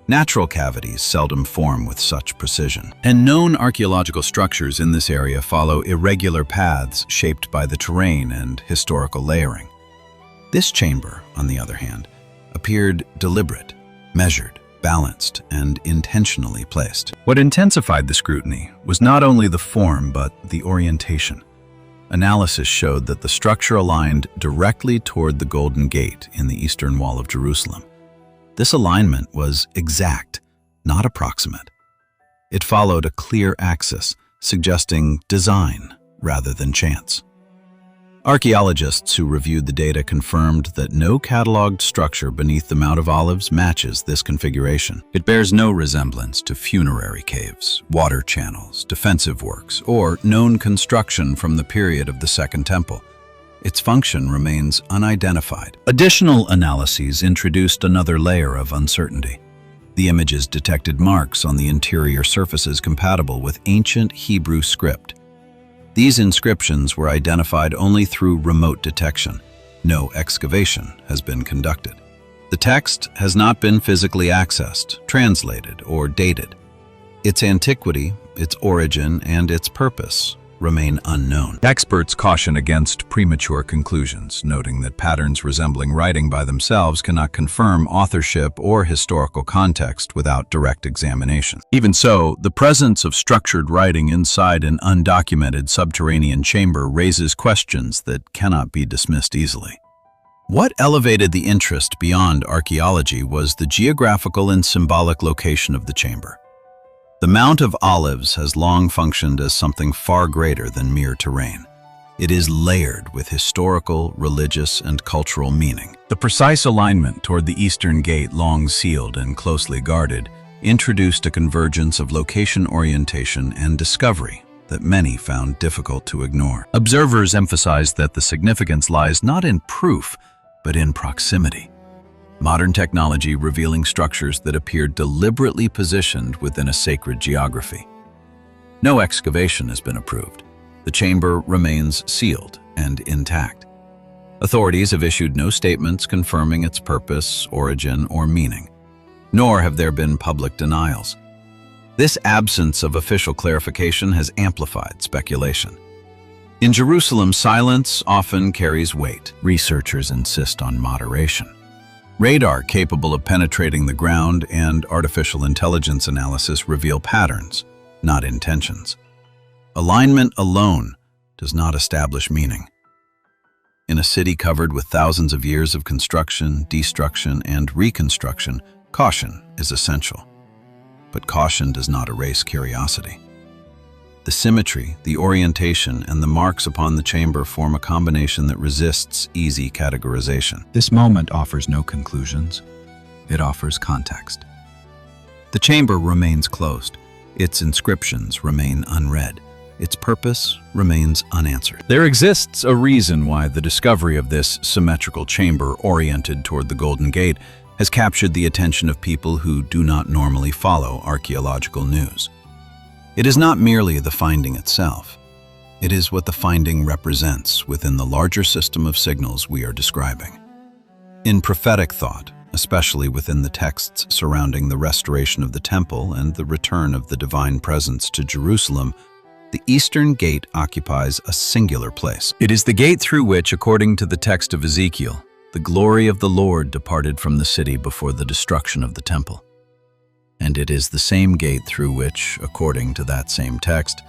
Natural cavities seldom form with such precision, and known archaeological structures in this area follow irregular paths shaped by the terrain and historical layering. This chamber, on the other hand, appeared deliberate, measured, balanced, and intentionally placed. What intensified the scrutiny was not only the form but the orientation. Analysis showed that the structure aligned directly toward the Golden Gate in the eastern wall of Jerusalem. This alignment was exact, not approximate. It followed a clear axis, suggesting design rather than chance. Archaeologists who reviewed the data confirmed that no cataloged structure beneath the Mount of Olives matches this configuration. It bears no resemblance to funerary caves, water channels, defensive works, or known construction from the period of the Second Temple. Its function remains unidentified. Additional analyses introduced another layer of uncertainty. The images detected marks on the interior surfaces compatible with ancient Hebrew script. These inscriptions were identified only through remote detection. No excavation has been conducted. The text has not been physically accessed, translated, or dated. Its antiquity, its origin, and its purpose remain unknown. Experts caution against premature conclusions, noting that patterns resembling writing by themselves cannot confirm authorship or historical context without direct examination. Even so, the presence of structured writing inside an undocumented subterranean chamber raises questions that cannot be dismissed easily. What elevated the interest beyond archaeology was the geographical and symbolic location of the chamber. The Mount of Olives has long functioned as something far greater than mere terrain. It is layered with historical, religious, and cultural meaning. The precise alignment toward the eastern gate, long sealed and closely guarded, introduced a convergence of location orientation and discovery that many found difficult to ignore. Observers emphasized that the significance lies not in proof, but in proximity. Modern technology revealing structures that appear deliberately positioned within a sacred geography. No excavation has been approved. The chamber remains sealed and intact. Authorities have issued no statements confirming its purpose, origin, or meaning, nor have there been public denials. This absence of official clarification has amplified speculation. In Jerusalem, silence often carries weight. Researchers insist on moderation. Radar capable of penetrating the ground and artificial intelligence analysis reveal patterns, not intentions. Alignment alone does not establish meaning. In a city covered with thousands of years of construction, destruction, and reconstruction, caution is essential. But caution does not erase curiosity. The symmetry, the orientation, and the marks upon the chamber form a combination that resists easy categorization. This moment offers no conclusions. It offers context. The chamber remains closed. Its inscriptions remain unread. Its purpose remains unanswered. There exists a reason why the discovery of this symmetrical chamber oriented toward the Golden Gate has captured the attention of people who do not normally follow archaeological news. It is not merely the finding itself. It is what the finding represents within the larger system of signals we are describing. In prophetic thought, especially within the texts surrounding the restoration of the temple and the return of the divine presence to Jerusalem, the Eastern Gate occupies a singular place. It is the gate through which, according to the text of Ezekiel, the glory of the Lord departed from the city before the destruction of the temple. And it is the same gate through which, according to that same text,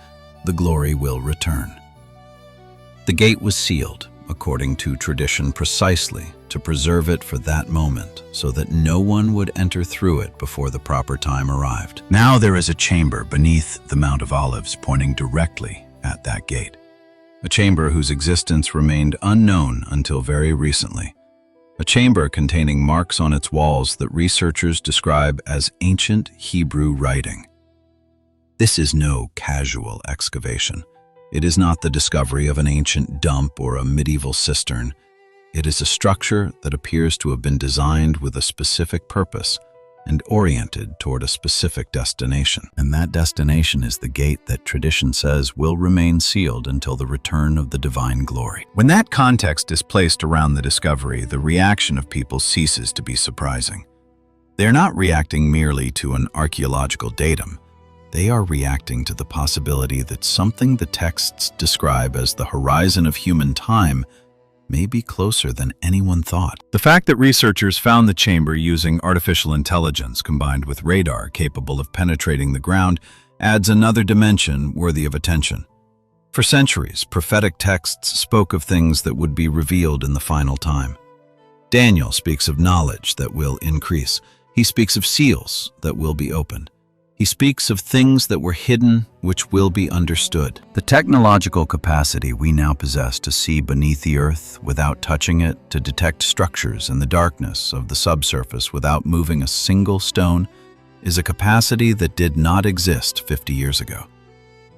the glory will return. The gate was sealed, according to tradition, precisely to preserve it for that moment, so that no one would enter through it before the proper time arrived. Now there is a chamber beneath the Mount of Olives pointing directly at that gate, a chamber whose existence remained unknown until very recently. A chamber containing marks on its walls that researchers describe as ancient Hebrew writing. This is no casual excavation. It is not the discovery of an ancient dump or a medieval cistern. It is a structure that appears to have been designed with a specific purpose and oriented toward a specific destination. And that destination is the gate that tradition says will remain sealed until the return of the divine glory. When that context is placed around the discovery, the reaction of people ceases to be surprising. They are not reacting merely to an archaeological datum. They are reacting to the possibility that something the texts describe as the horizon of human time may be closer than anyone thought. The fact that researchers found the chamber using artificial intelligence combined with radar capable of penetrating the ground adds another dimension worthy of attention. For centuries, prophetic texts spoke of things that would be revealed in the final time. Daniel speaks of knowledge that will increase. He speaks of seals that will be opened. He speaks of things that were hidden which will be understood. The technological capacity we now possess to see beneath the earth without touching it, to detect structures in the darkness of the subsurface without moving a single stone, is a capacity that did not exist 50 years ago.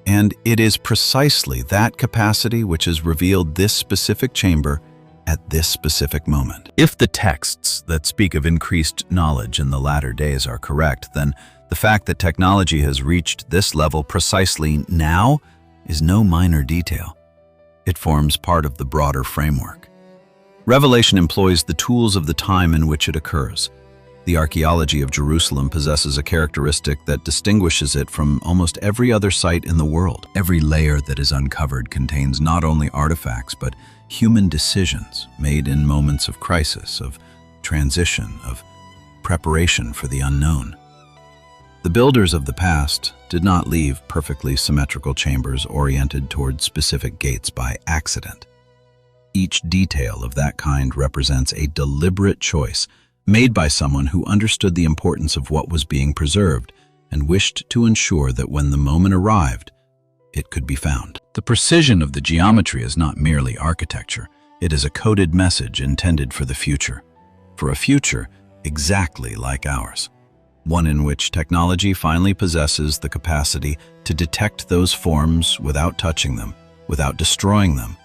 And it is precisely that capacity which has revealed this specific chamber at this specific moment. If the texts that speak of increased knowledge in the latter days are correct, then the fact that technology has reached this level precisely now is no minor detail. It forms part of the broader framework. Revelation employs the tools of the time in which it occurs. The archaeology of Jerusalem possesses a characteristic that distinguishes it from almost every other site in the world. Every layer that is uncovered contains not only artifacts, but human decisions made in moments of crisis, of transition, of preparation for the unknown. The builders of the past did not leave perfectly symmetrical chambers oriented toward specific gates by accident. Each detail of that kind represents a deliberate choice made by someone who understood the importance of what was being preserved and wished to ensure that when the moment arrived, it could be found. The precision of the geometry is not merely architecture. It is a coded message intended for the future, for a future exactly like ours. One in which technology finally possesses the capacity to detect those forms without touching them, without destroying them,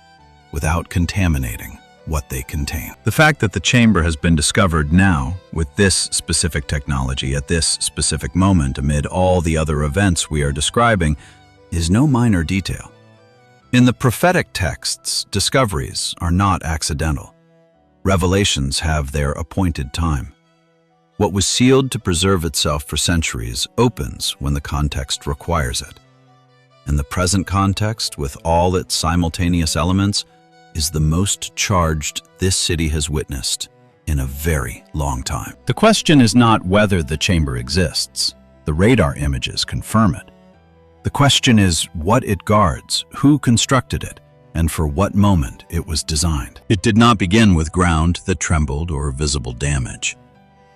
without contaminating what they contain. The fact that the chamber has been discovered now, with this specific technology at this specific moment amid all the other events we are describing, is no minor detail. In the prophetic texts, discoveries are not accidental. Revelations have their appointed time. What was sealed to preserve itself for centuries opens when the context requires it. And the present context, with all its simultaneous elements, is the most charged this city has witnessed in a very long time. The question is not whether the chamber exists. The radar images confirm it. The question is what it guards, who constructed it, and for what moment it was designed. It did not begin with ground that trembled or visible damage.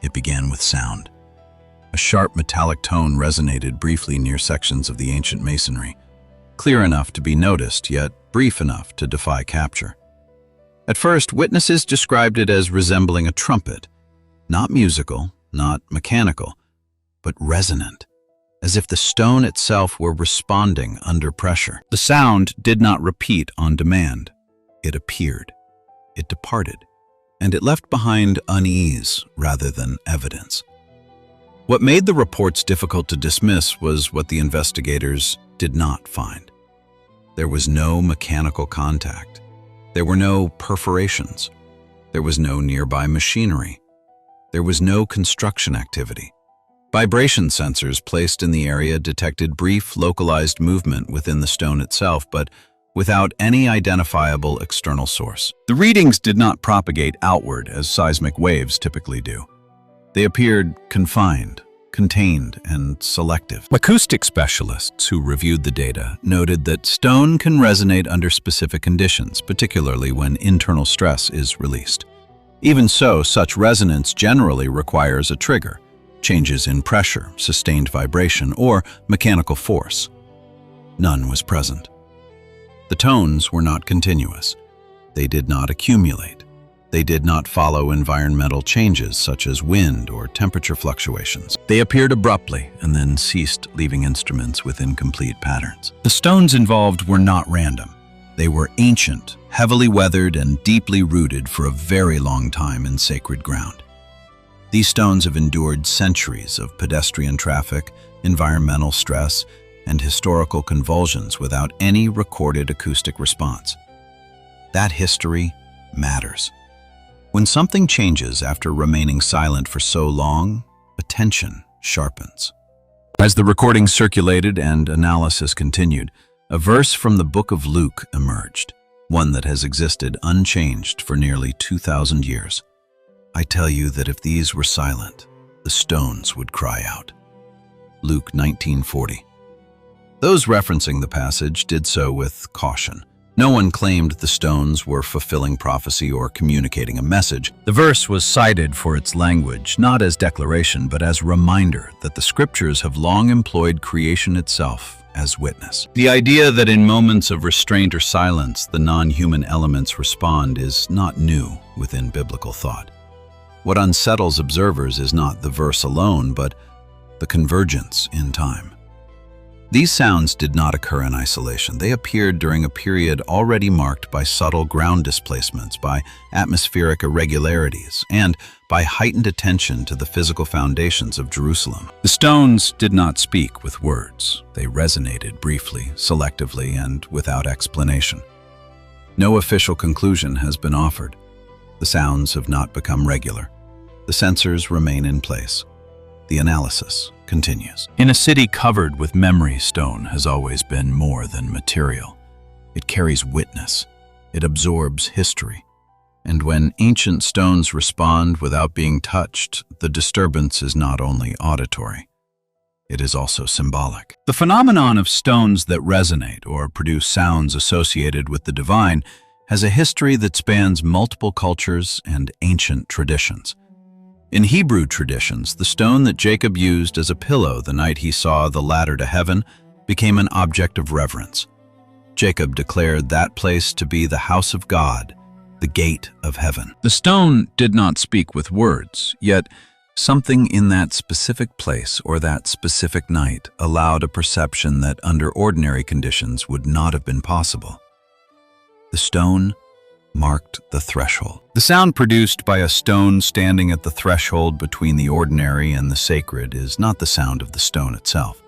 It began with sound. A sharp metallic tone resonated briefly near sections of the ancient masonry, clear enough to be noticed, yet brief enough to defy capture. At first, witnesses described it as resembling a trumpet, not musical, not mechanical, but resonant, as if the stone itself were responding under pressure. The sound did not repeat on demand. It appeared, it departed, and it left behind unease rather than evidence. What made the reports difficult to dismiss was what the investigators did not find. There was no mechanical contact. There were no perforations. There was no nearby machinery. There was no construction activity. Vibration sensors placed in the area detected brief, localized movement within the stone itself, but without any identifiable external source. The readings did not propagate outward as seismic waves typically do. They appeared confined, contained, and selective. Acoustic specialists who reviewed the data noted that stone can resonate under specific conditions, particularly when internal stress is released. Even so, such resonance generally requires a trigger, changes in pressure, sustained vibration, or mechanical force. None was present. The tones were not continuous. They did not accumulate. They did not follow environmental changes such as wind or temperature fluctuations. They appeared abruptly and then ceased, leaving instruments with incomplete patterns. The stones involved were not random. They were ancient, heavily weathered, and deeply rooted for a very long time in sacred ground. These stones have endured centuries of pedestrian traffic, environmental stress, and historical convulsions without any recorded acoustic response. That history matters. When something changes after remaining silent for so long, attention sharpens. As the recording circulated and analysis continued, a verse from the book of Luke emerged, one that has existed unchanged for nearly 2,000 years. I tell you that if these were silent, the stones would cry out. Luke 19:40. Those referencing the passage did so with caution. No one claimed the stones were fulfilling prophecy or communicating a message. The verse was cited for its language, not as declaration, but as reminder that the scriptures have long employed creation itself as witness. The idea that in moments of restraint or silence, the non-human elements respond is not new within biblical thought. What unsettles observers is not the verse alone, but the convergence in time. These sounds did not occur in isolation. They appeared during a period already marked by subtle ground displacements, by atmospheric irregularities, and by heightened attention to the physical foundations of Jerusalem. The stones did not speak with words. They resonated briefly, selectively, and without explanation. No official conclusion has been offered. The sounds have not become regular. The sensors remain in place. The analysis continues. In a city covered with memory, stone has always been more than material. It carries witness. It absorbs history. And when ancient stones respond without being touched, the disturbance is not only auditory. It is also symbolic. The phenomenon of stones that resonate or produce sounds associated with the divine has a history that spans multiple cultures and ancient traditions. In Hebrew traditions, the stone that Jacob used as a pillow the night he saw the ladder to heaven became an object of reverence. Jacob declared that place to be the house of God, the gate of heaven. The stone did not speak with words, yet something in that specific place or that specific night allowed a perception that under ordinary conditions would not have been possible. The stone marked the threshold. The sound produced by a stone standing at the threshold between the ordinary and the sacred is not the sound of the stone itself.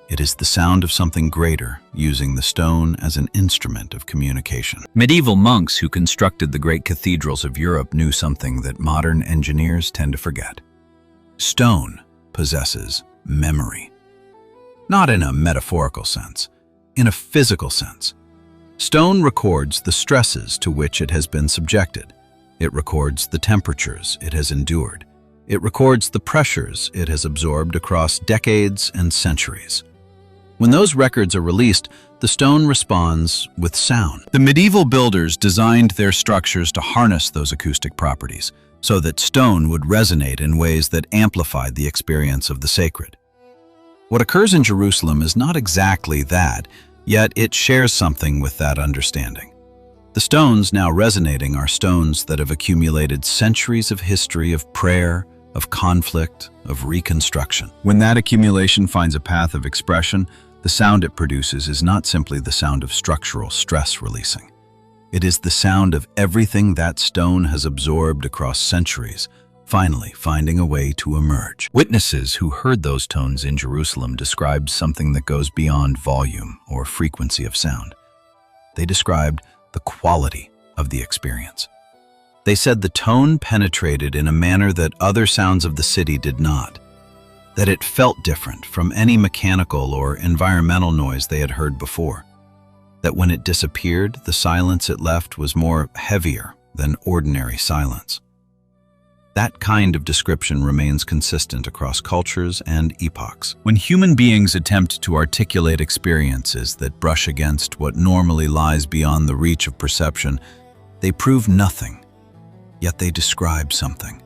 It is the sound of something greater, using the stone as an instrument of communication. Medieval monks who constructed the great cathedrals of Europe knew something that modern engineers tend to forget. Stone possesses memory. Not in a metaphorical sense, in a physical sense. Stone records the stresses to which it has been subjected. It records the temperatures it has endured. It records the pressures it has absorbed across decades and centuries. When those records are released, the stone responds with sound. The medieval builders designed their structures to harness those acoustic properties, so that stone would resonate in ways that amplified the experience of the sacred. What occurs in Jerusalem is not exactly that, yet it shares something with that understanding. The stones now resonating are stones that have accumulated centuries of history of prayer, of conflict, of reconstruction. When that accumulation finds a path of expression, the sound it produces is not simply the sound of structural stress releasing. It is the sound of everything that stone has absorbed across centuries, finally finding a way to emerge. Witnesses who heard those tones in Jerusalem described something that goes beyond volume or frequency of sound. They described the quality of the experience. They said the tone penetrated in a manner that other sounds of the city did not, that it felt different from any mechanical or environmental noise they had heard before, that when it disappeared, the silence it left was more heavier than ordinary silence. That kind of description remains consistent across cultures and epochs. When human beings attempt to articulate experiences that brush against what normally lies beyond the reach of perception, they prove nothing, yet they describe something.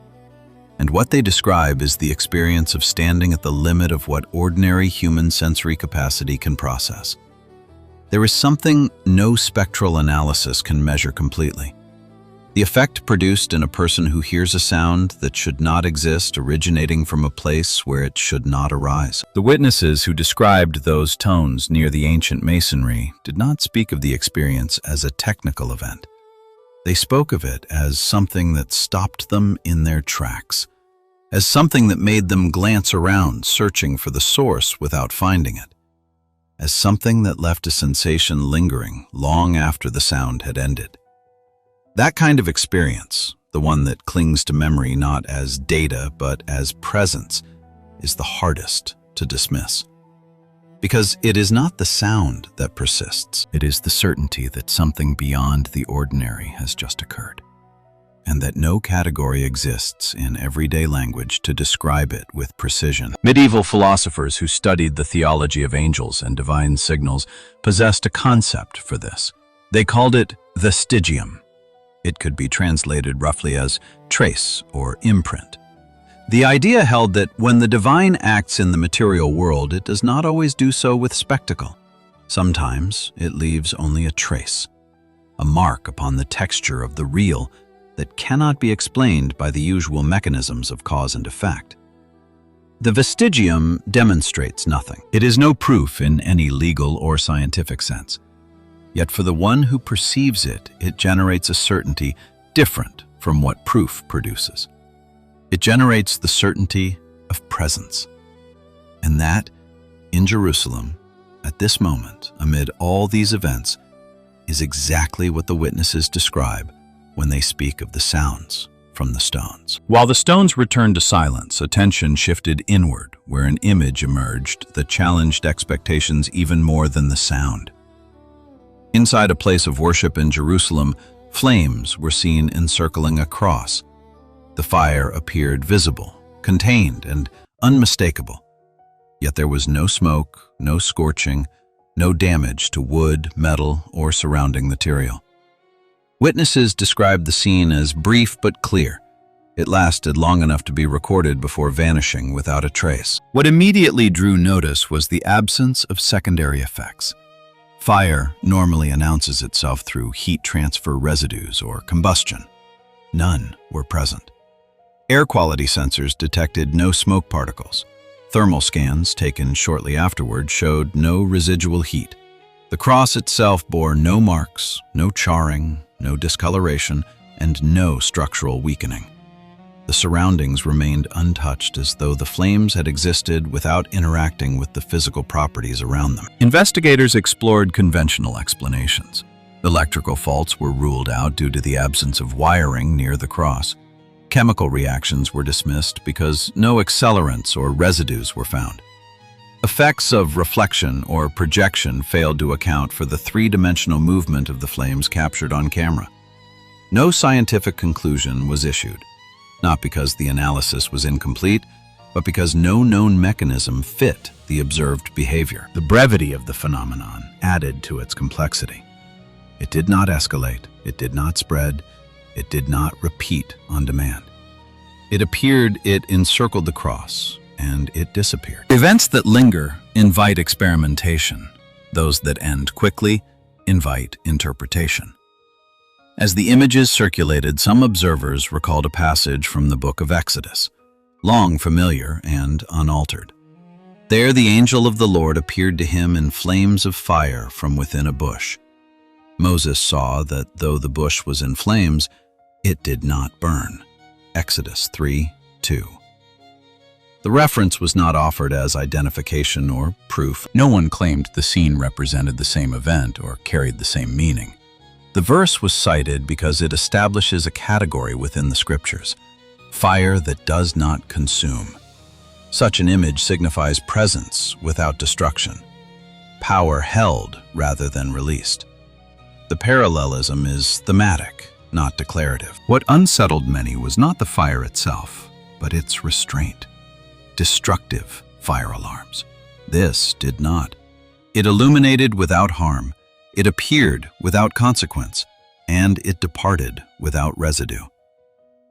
And what they describe is the experience of standing at the limit of what ordinary human sensory capacity can process. There is something no spectral analysis can measure completely. The effect produced in a person who hears a sound that should not exist originating from a place where it should not arise. The witnesses who described those tones near the ancient masonry did not speak of the experience as a technical event. They spoke of it as something that stopped them in their tracks, as something that made them glance around, searching for the source without finding it, as something that left a sensation lingering long after the sound had ended. That kind of experience, the one that clings to memory not as data but as presence, is the hardest to dismiss. Because it is not the sound that persists. It is the certainty that something beyond the ordinary has just occurred, and that no category exists in everyday language to describe it with precision. Medieval philosophers who studied the theology of angels and divine signals possessed a concept for this. They called it vestigium. It could be translated roughly as trace or imprint. The idea held that when the divine acts in the material world, it does not always do so with spectacle. Sometimes it leaves only a trace, a mark upon the texture of the real that cannot be explained by the usual mechanisms of cause and effect. The vestigium demonstrates nothing. It is no proof in any legal or scientific sense. Yet for the one who perceives it, it generates a certainty different from what proof produces. It generates the certainty of presence. And that, in Jerusalem, at this moment, amid all these events, is exactly what the witnesses describe when they speak of the sounds from the stones. While the stones returned to silence, attention shifted inward, where an image emerged that challenged expectations even more than the sound. Inside a place of worship in Jerusalem, flames were seen encircling a cross. The fire appeared visible, contained, and unmistakable. Yet there was no smoke, no scorching, no damage to wood, metal, or surrounding material. Witnesses described the scene as brief but clear. It lasted long enough to be recorded before vanishing without a trace. What immediately drew notice was the absence of secondary effects. Fire normally announces itself through heat transfer residues or combustion. None were present. Air quality sensors detected no smoke particles. Thermal scans taken shortly afterward showed no residual heat. The cross itself bore no marks, no charring, no discoloration, and no structural weakening. The surroundings remained untouched, as though the flames had existed without interacting with the physical properties around them. Investigators explored conventional explanations. Electrical faults were ruled out due to the absence of wiring near the cross. Chemical reactions were dismissed because no accelerants or residues were found. Effects of reflection or projection failed to account for the three-dimensional movement of the flames captured on camera. No scientific conclusion was issued, not because the analysis was incomplete, but because no known mechanism fit the observed behavior. The brevity of the phenomenon added to its complexity. It did not escalate, it did not spread, it did not repeat on demand. It appeared, it encircled the cross, and it disappeared. Events that linger invite experimentation. Those that end quickly invite interpretation. As the images circulated, some observers recalled a passage from the book of Exodus, long familiar and unaltered. There the angel of the Lord appeared to him in flames of fire from within a bush. Moses saw that though the bush was in flames, it did not burn. Exodus 3:2. The reference was not offered as identification or proof. No one claimed the scene represented the same event or carried the same meaning. The verse was cited because it establishes a category within the scriptures: fire that does not consume. Such an image signifies presence without destruction, power held rather than released. The parallelism is thematic, not declarative. What unsettled many was not the fire itself, but its restraint. Destructive fire alarms. This did not. It illuminated without harm, it appeared without consequence, and it departed without residue.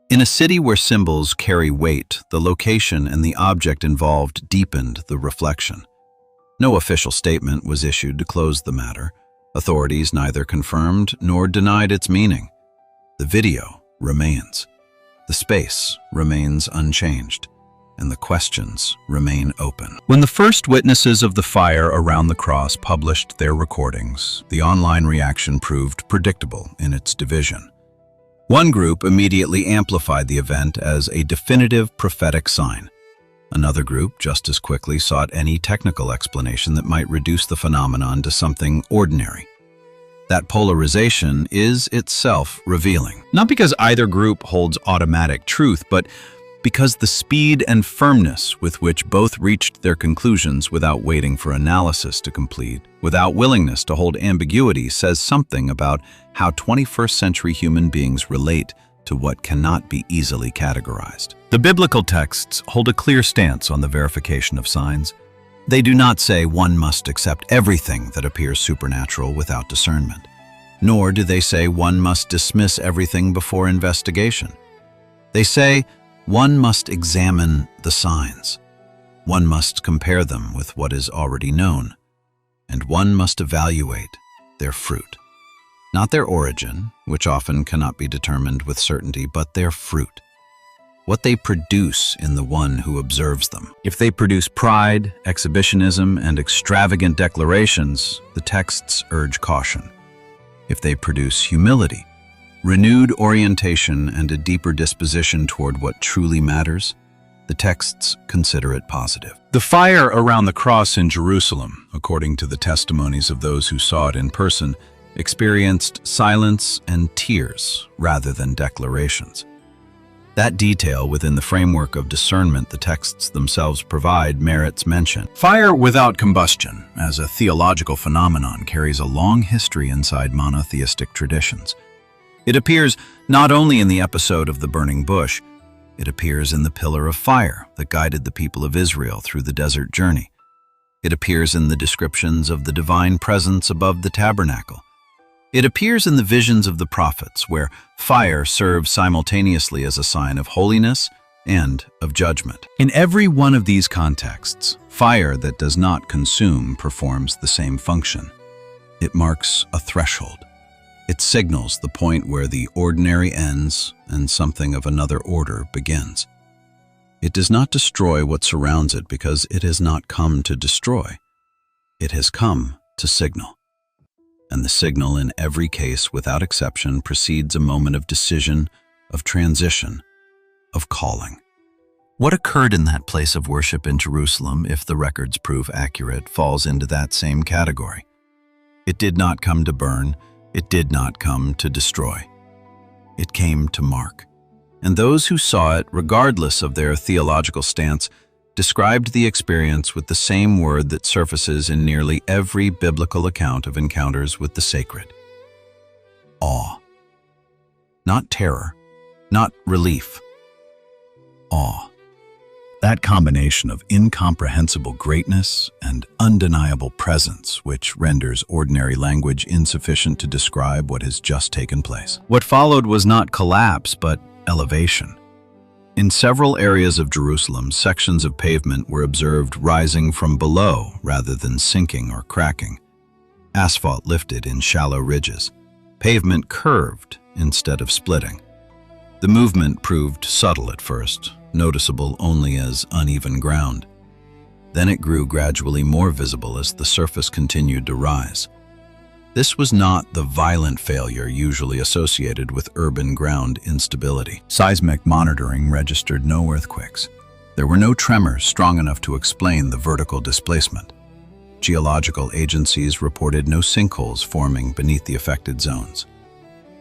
In a city where symbols carry weight, the location and the object involved deepened the reflection. No official statement was issued to close the matter. Authorities neither confirmed nor denied its meaning. The video remains. The space remains unchanged, and the questions remain open. When the first witnesses of the fire around the cross published their recordings, the online reaction proved predictable in its division. One group immediately amplified the event as a definitive prophetic sign. Another group just as quickly sought any technical explanation that might reduce the phenomenon to something ordinary. That polarization is itself revealing. Not because either group holds automatic truth, but because the speed and firmness with which both reached their conclusions without waiting for analysis to complete, without willingness to hold ambiguity, says something about how 21st century human beings relate to what cannot be easily categorized. The biblical texts hold a clear stance on the verification of signs. They do not say one must accept everything that appears supernatural without discernment, nor do they say one must dismiss everything before investigation. They say one must examine the signs, one must compare them with what is already known, and one must evaluate their fruit. Not their origin, which often cannot be determined with certainty, but their fruit. What they produce in the one who observes them. If they produce pride, exhibitionism, and extravagant declarations, the texts urge caution. If they produce humility, renewed orientation, and a deeper disposition toward what truly matters, the texts consider it positive. The fire around the cross in Jerusalem, according to the testimonies of those who saw it in person, experienced silence and tears rather than declarations. That detail within the framework of discernment the texts themselves provide merits mention. Fire without combustion, as a theological phenomenon, carries a long history inside monotheistic traditions. It appears not only in the episode of the burning bush, it appears in the pillar of fire that guided the people of Israel through the desert journey. It appears in the descriptions of the divine presence above the tabernacle. It appears in the visions of the prophets, where fire serves simultaneously as a sign of holiness and of judgment. In every one of these contexts, fire that does not consume performs the same function. It marks a threshold. It signals the point where the ordinary ends and something of another order begins. It does not destroy what surrounds it because it has not come to destroy. It has come to signal. And the signal in every case, without exception, precedes a moment of decision, of transition, of calling. What occurred in that place of worship in Jerusalem, if the records prove accurate, falls into that same category. It did not come to burn, it did not come to destroy. It came to mark. And those who saw it, regardless of their theological stance, described the experience with the same word that surfaces in nearly every biblical account of encounters with the sacred: awe. Not terror, not relief. Awe. That combination of incomprehensible greatness and undeniable presence which renders ordinary language insufficient to describe what has just taken place. What followed was not collapse, but elevation. In several areas of Jerusalem, sections of pavement were observed rising from below rather than sinking or cracking. Asphalt lifted in shallow ridges. Pavement curved instead of splitting. The movement proved subtle at first, noticeable only as uneven ground. Then it grew gradually more visible as the surface continued to rise. This was not the violent failure usually associated with urban ground instability. Seismic monitoring registered no earthquakes. There were no tremors strong enough to explain the vertical displacement. Geological agencies reported no sinkholes forming beneath the affected zones.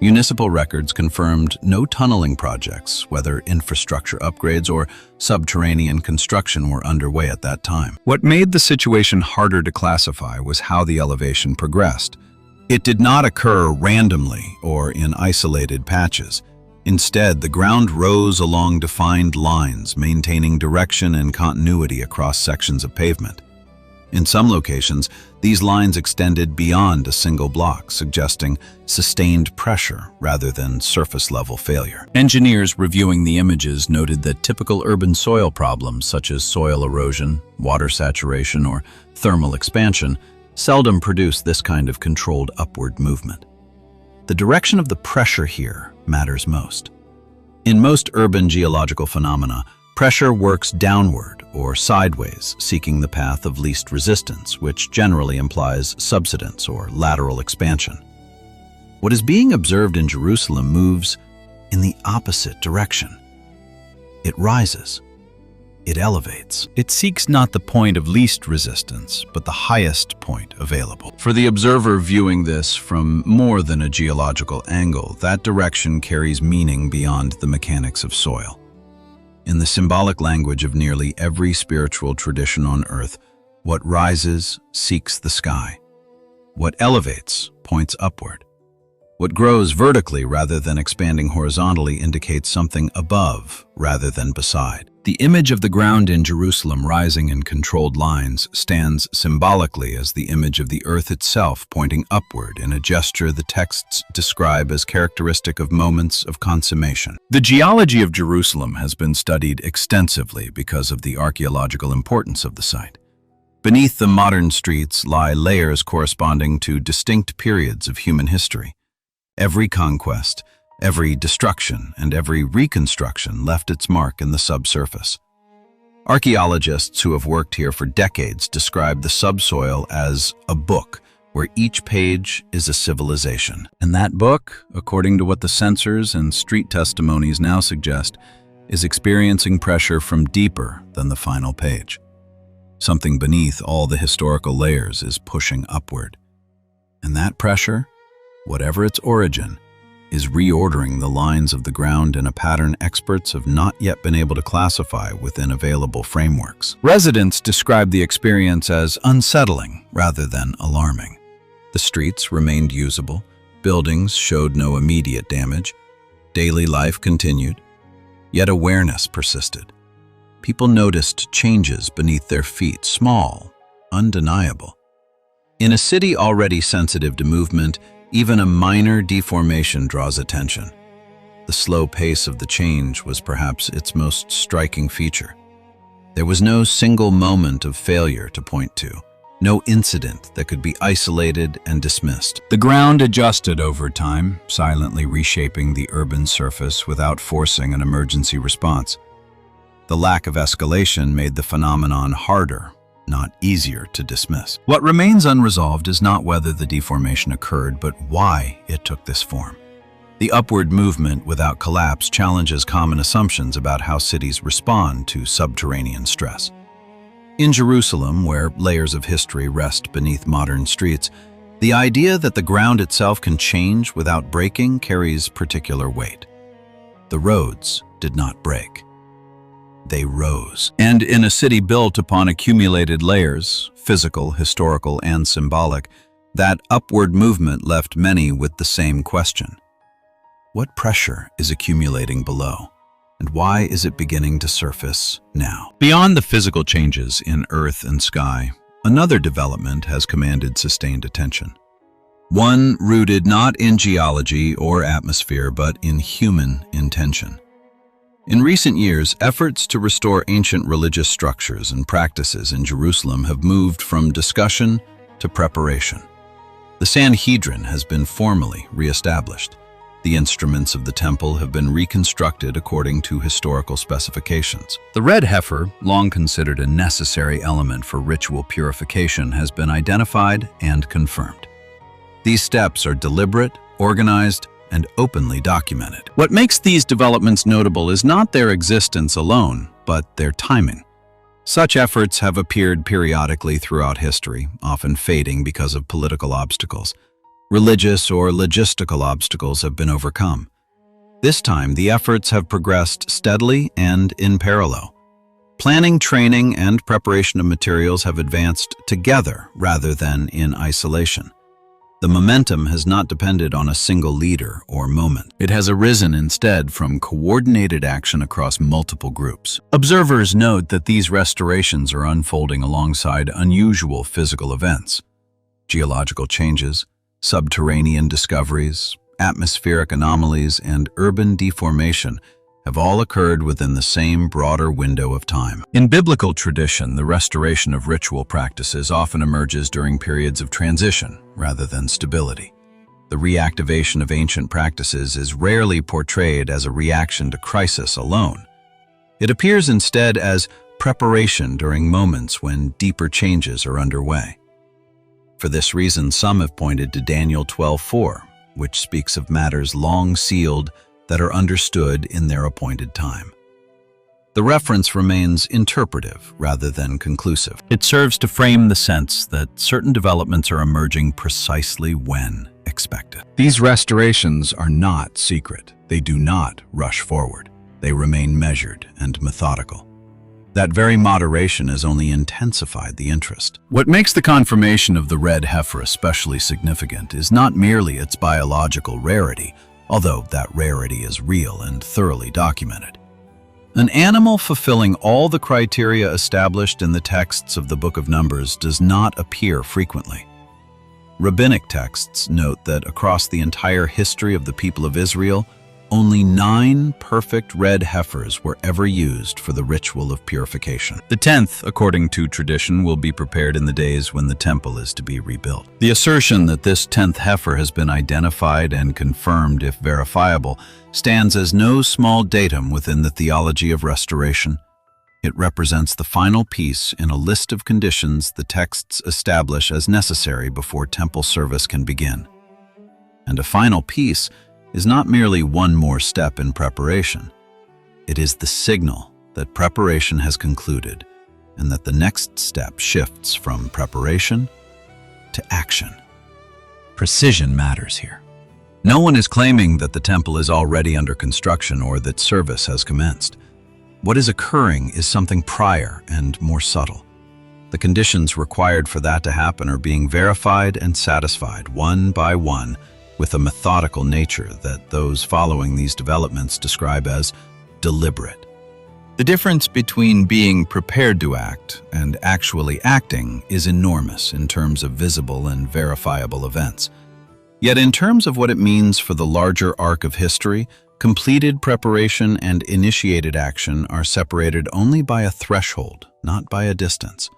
Municipal records confirmed no tunneling projects, whether infrastructure upgrades or subterranean construction were underway at that time. What made the situation harder to classify was how the elevation progressed. It did not occur randomly or in isolated patches. Instead, the ground rose along defined lines, maintaining direction and continuity across sections of pavement. In some locations, these lines extended beyond a single block, suggesting sustained pressure rather than surface-level failure. Engineers reviewing the images noted that typical urban soil problems such as soil erosion, water saturation, or thermal expansion seldom produce this kind of controlled upward movement. The direction of the pressure here matters most. In most urban geological phenomena, pressure works downward or sideways, seeking the path of least resistance, which generally implies subsidence or lateral expansion. What is being observed in Jerusalem moves in the opposite direction. It rises. It elevates. It seeks not the point of least resistance, but the highest point available. For the observer viewing this from more than a geological angle, that direction carries meaning beyond the mechanics of soil. In the symbolic language of nearly every spiritual tradition on earth, what rises seeks the sky. What elevates points upward. What grows vertically rather than expanding horizontally indicates something above rather than beside. The image of the ground in Jerusalem rising in controlled lines stands symbolically as the image of the earth itself pointing upward in a gesture the texts describe as characteristic of moments of consummation. The geology of Jerusalem has been studied extensively because of the archaeological importance of the site. Beneath the modern streets lie layers corresponding to distinct periods of human history. Every conquest, every destruction, and every reconstruction left its mark in the subsurface. Archaeologists who have worked here for decades describe the subsoil as a book where each page is a civilization. And that book, according to what the sensors and street testimonies now suggest, is experiencing pressure from deeper than the final page. Something beneath all the historical layers is pushing upward. And that pressure, whatever its origin, is reordering the lines of the ground in a pattern experts have not yet been able to classify within available frameworks. Residents describe the experience as unsettling rather than alarming. The streets remained usable, buildings showed no immediate damage, daily life continued, yet awareness persisted. People noticed changes beneath their feet, small, undeniable. In a city already sensitive to movement, even a minor deformation draws attention. The slow pace of the change was perhaps its most striking feature. There was no single moment of failure to point to, no incident that could be isolated and dismissed. The ground adjusted over time, silently reshaping the urban surface without forcing an emergency response. The lack of escalation made the phenomenon harder, not easier to dismiss. What remains unresolved is not whether the deformation occurred, but why it took this form. The upward movement without collapse challenges common assumptions about how cities respond to subterranean stress. In Jerusalem, where layers of history rest beneath modern streets, the idea that the ground itself can change without breaking carries particular weight. The roads did not break. They rose. And in a city built upon accumulated layers, physical, historical, and symbolic, that upward movement left many with the same question. What pressure is accumulating below, and why is it beginning to surface now? Beyond the physical changes in earth and sky, another development has commanded sustained attention. One rooted not in geology or atmosphere, but in human intention. In recent years, efforts to restore ancient religious structures and practices in Jerusalem have moved from discussion to preparation. The Sanhedrin has been formally reestablished. The instruments of the temple have been reconstructed according to historical specifications. The red heifer, long considered a necessary element for ritual purification, has been identified and confirmed. These steps are deliberate, organized, and openly documented. What makes these developments notable is not their existence alone, but their timing. Such efforts have appeared periodically throughout history, often fading because of political obstacles. Religious or logistical obstacles have been overcome. This time, the efforts have progressed steadily and in parallel. Planning, training, and preparation of materials have advanced together rather than in isolation. The momentum has not depended on a single leader or moment. It has arisen instead from coordinated action across multiple groups. Observers note that these restorations are unfolding alongside unusual physical events. Geological changes, subterranean discoveries, atmospheric anomalies, and urban deformation have all occurred within the same broader window of time. In biblical tradition, the restoration of ritual practices often emerges during periods of transition rather than stability. The reactivation of ancient practices is rarely portrayed as a reaction to crisis alone. It appears instead as preparation during moments when deeper changes are underway. For this reason, some have pointed to Daniel 12:4, which speaks of matters long sealed that are understood in their appointed time. The reference remains interpretive rather than conclusive. It serves to frame the sense that certain developments are emerging precisely when expected. These restorations are not secret. They do not rush forward. They remain measured and methodical. That very moderation has only intensified the interest. What makes the confirmation of the red heifer especially significant is not merely its biological rarity, although that rarity is real and thoroughly documented. An animal fulfilling all the criteria established in the texts of the Book of Numbers does not appear frequently. Rabbinic texts note that across the entire history of the people of Israel, only 9 perfect red heifers were ever used for the ritual of purification. The 10th, according to tradition, will be prepared in the days when the temple is to be rebuilt. The assertion that this 10th heifer has been identified and confirmed, if verifiable, stands as no small datum within the theology of restoration. It represents the final piece in a list of conditions the texts establish as necessary before temple service can begin. And a final piece is not merely one more step in preparation. It is the signal that preparation has concluded and that the next step shifts from preparation to action. Precision matters here. No one is claiming that the temple is already under construction or that service has commenced. What is occurring is something prior and more subtle. The conditions required for that to happen are being verified and satisfied one by one, with a methodical nature that those following these developments describe as deliberate. The difference between being prepared to act and actually acting is enormous in terms of visible and verifiable events. Yet in terms of what it means for the larger arc of history, completed preparation and initiated action are separated only by a threshold, not by a distance.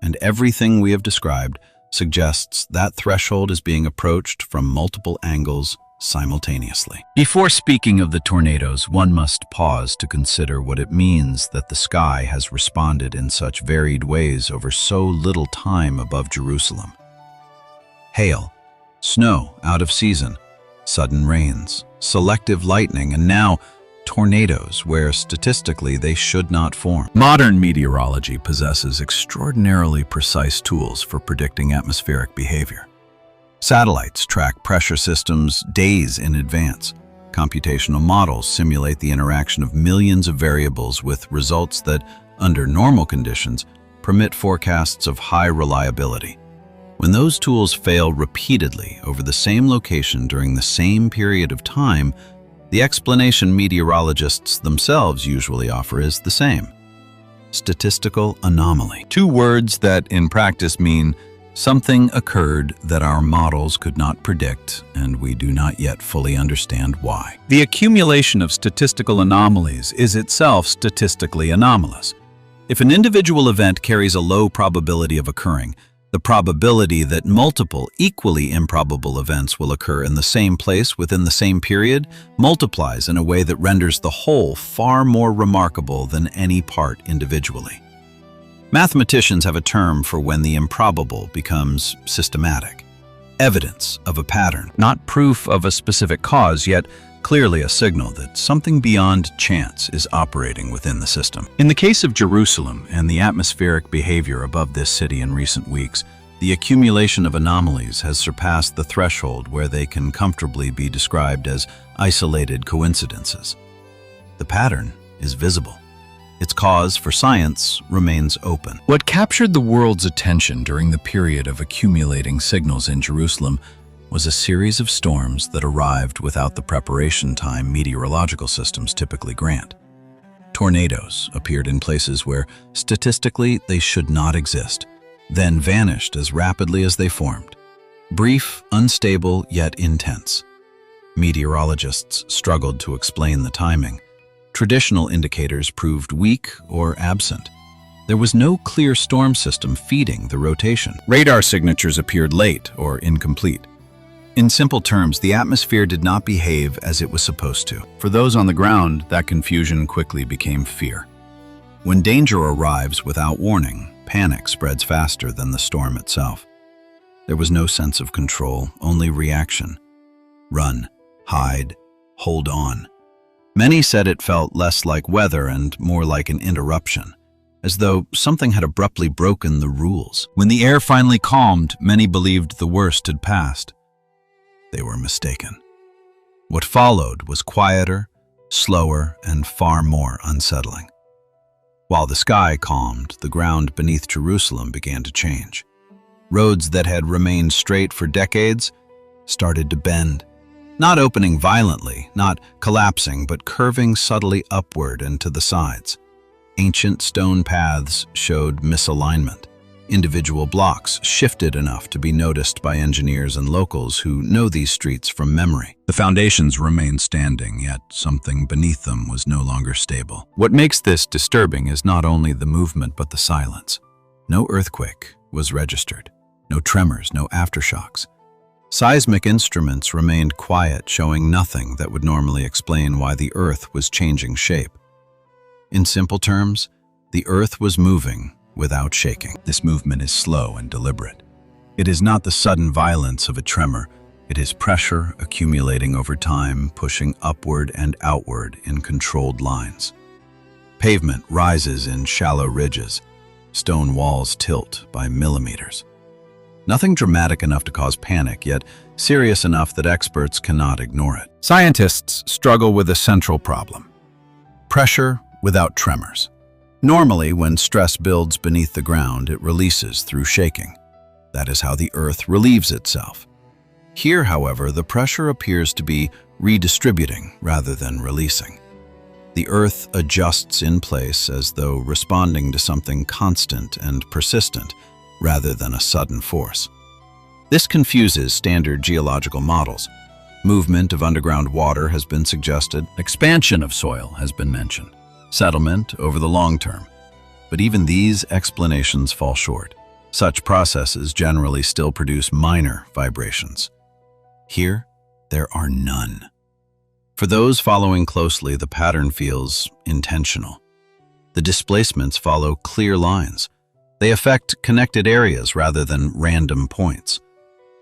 And everything we have described suggests that threshold is being approached from multiple angles simultaneously. Before speaking of the tornadoes, one must pause to consider what it means that the sky has responded in such varied ways over so little time above Jerusalem. Hail, snow out of season, sudden rains, selective lightning, and now tornadoes where statistically they should not form. Modern meteorology possesses extraordinarily precise tools for predicting atmospheric behavior. Satellites track pressure systems days in advance. Computational models simulate the interaction of millions of variables with results that, under normal conditions, permit forecasts of high reliability. When those tools fail repeatedly over the same location during the same period of time, the explanation meteorologists themselves usually offer is the same: statistical anomaly. Two words that in practice mean something occurred that our models could not predict, and we do not yet fully understand why. The accumulation of statistical anomalies is itself statistically anomalous. If an individual event carries a low probability of occurring, the probability that multiple equally improbable events will occur in the same place within the same period multiplies in a way that renders the whole far more remarkable than any part individually. Mathematicians have a term for when the improbable becomes systematic. Evidence of a pattern, not proof of a specific cause, yet clearly a signal that something beyond chance is operating within the system. In the case of Jerusalem and the atmospheric behavior above this city in recent weeks, the accumulation of anomalies has surpassed the threshold where they can comfortably be described as isolated coincidences. The pattern is visible. Its cause for science remains open. What captured the world's attention during the period of accumulating signals in Jerusalem was a series of storms that arrived without the preparation time meteorological systems typically grant. Tornadoes appeared in places where, statistically, they should not exist, then vanished as rapidly as they formed. Brief, unstable, yet intense. Meteorologists struggled to explain the timing. Traditional indicators proved weak or absent. There was no clear storm system feeding the rotation. Radar signatures appeared late or incomplete. In simple terms, the atmosphere did not behave as it was supposed to. For those on the ground, that confusion quickly became fear. When danger arrives without warning, panic spreads faster than the storm itself. There was no sense of control, only reaction. Run, hide, hold on. Many said it felt less like weather and more like an interruption, as though something had abruptly broken the rules. When the air finally calmed, many believed the worst had passed. They were mistaken. What followed was quieter, slower, and far more unsettling. While the sky calmed, the ground beneath Jerusalem began to change. Roads that had remained straight for decades started to bend, not opening violently, not collapsing, but curving subtly upward and to the sides. Ancient stone paths showed misalignment. Individual blocks shifted enough to be noticed by engineers and locals who know these streets from memory. The foundations remained standing, yet something beneath them was no longer stable. What makes this disturbing is not only the movement but the silence. No earthquake was registered, no tremors, no aftershocks. Seismic instruments remained quiet, showing nothing that would normally explain why the Earth was changing shape. In simple terms, the Earth was moving without shaking. This movement is slow and deliberate. It is not the sudden violence of a tremor. It is pressure accumulating over time, pushing upward and outward in controlled lines. Pavement rises in shallow ridges. Stone walls tilt by millimeters. Nothing dramatic enough to cause panic, yet serious enough that experts cannot ignore it. Scientists struggle with a central problem: pressure without tremors. Normally, when stress builds beneath the ground, it releases through shaking. That is how the Earth relieves itself. Here, however, the pressure appears to be redistributing rather than releasing. The Earth adjusts in place as though responding to something constant and persistent, rather than a sudden force. This confuses standard geological models. Movement of underground water has been suggested. Expansion of soil has been mentioned. Settlement over the long term. But even these explanations fall short. Such processes generally still produce minor vibrations. Here, there are none. For those following closely, the pattern feels intentional. The displacements follow clear lines. They affect connected areas rather than random points.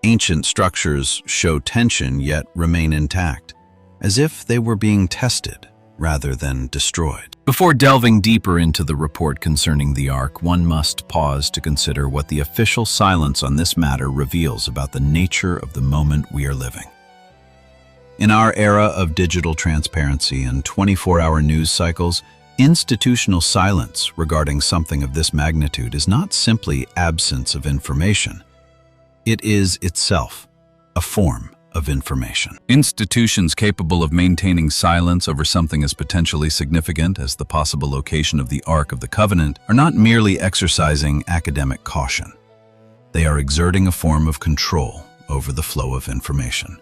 Ancient structures show tension yet remain intact, as if they were being tested rather than destroyed. Before delving deeper into the report concerning the Ark, one must pause to consider what the official silence on this matter reveals about the nature of the moment we are living. In our era of digital transparency and 24-hour news cycles, institutional silence regarding something of this magnitude is not simply absence of information. It is itself a form of information. Institutions capable of maintaining silence over something as potentially significant as the possible location of the Ark of the Covenant are not merely exercising academic caution. They are exerting a form of control over the flow of information.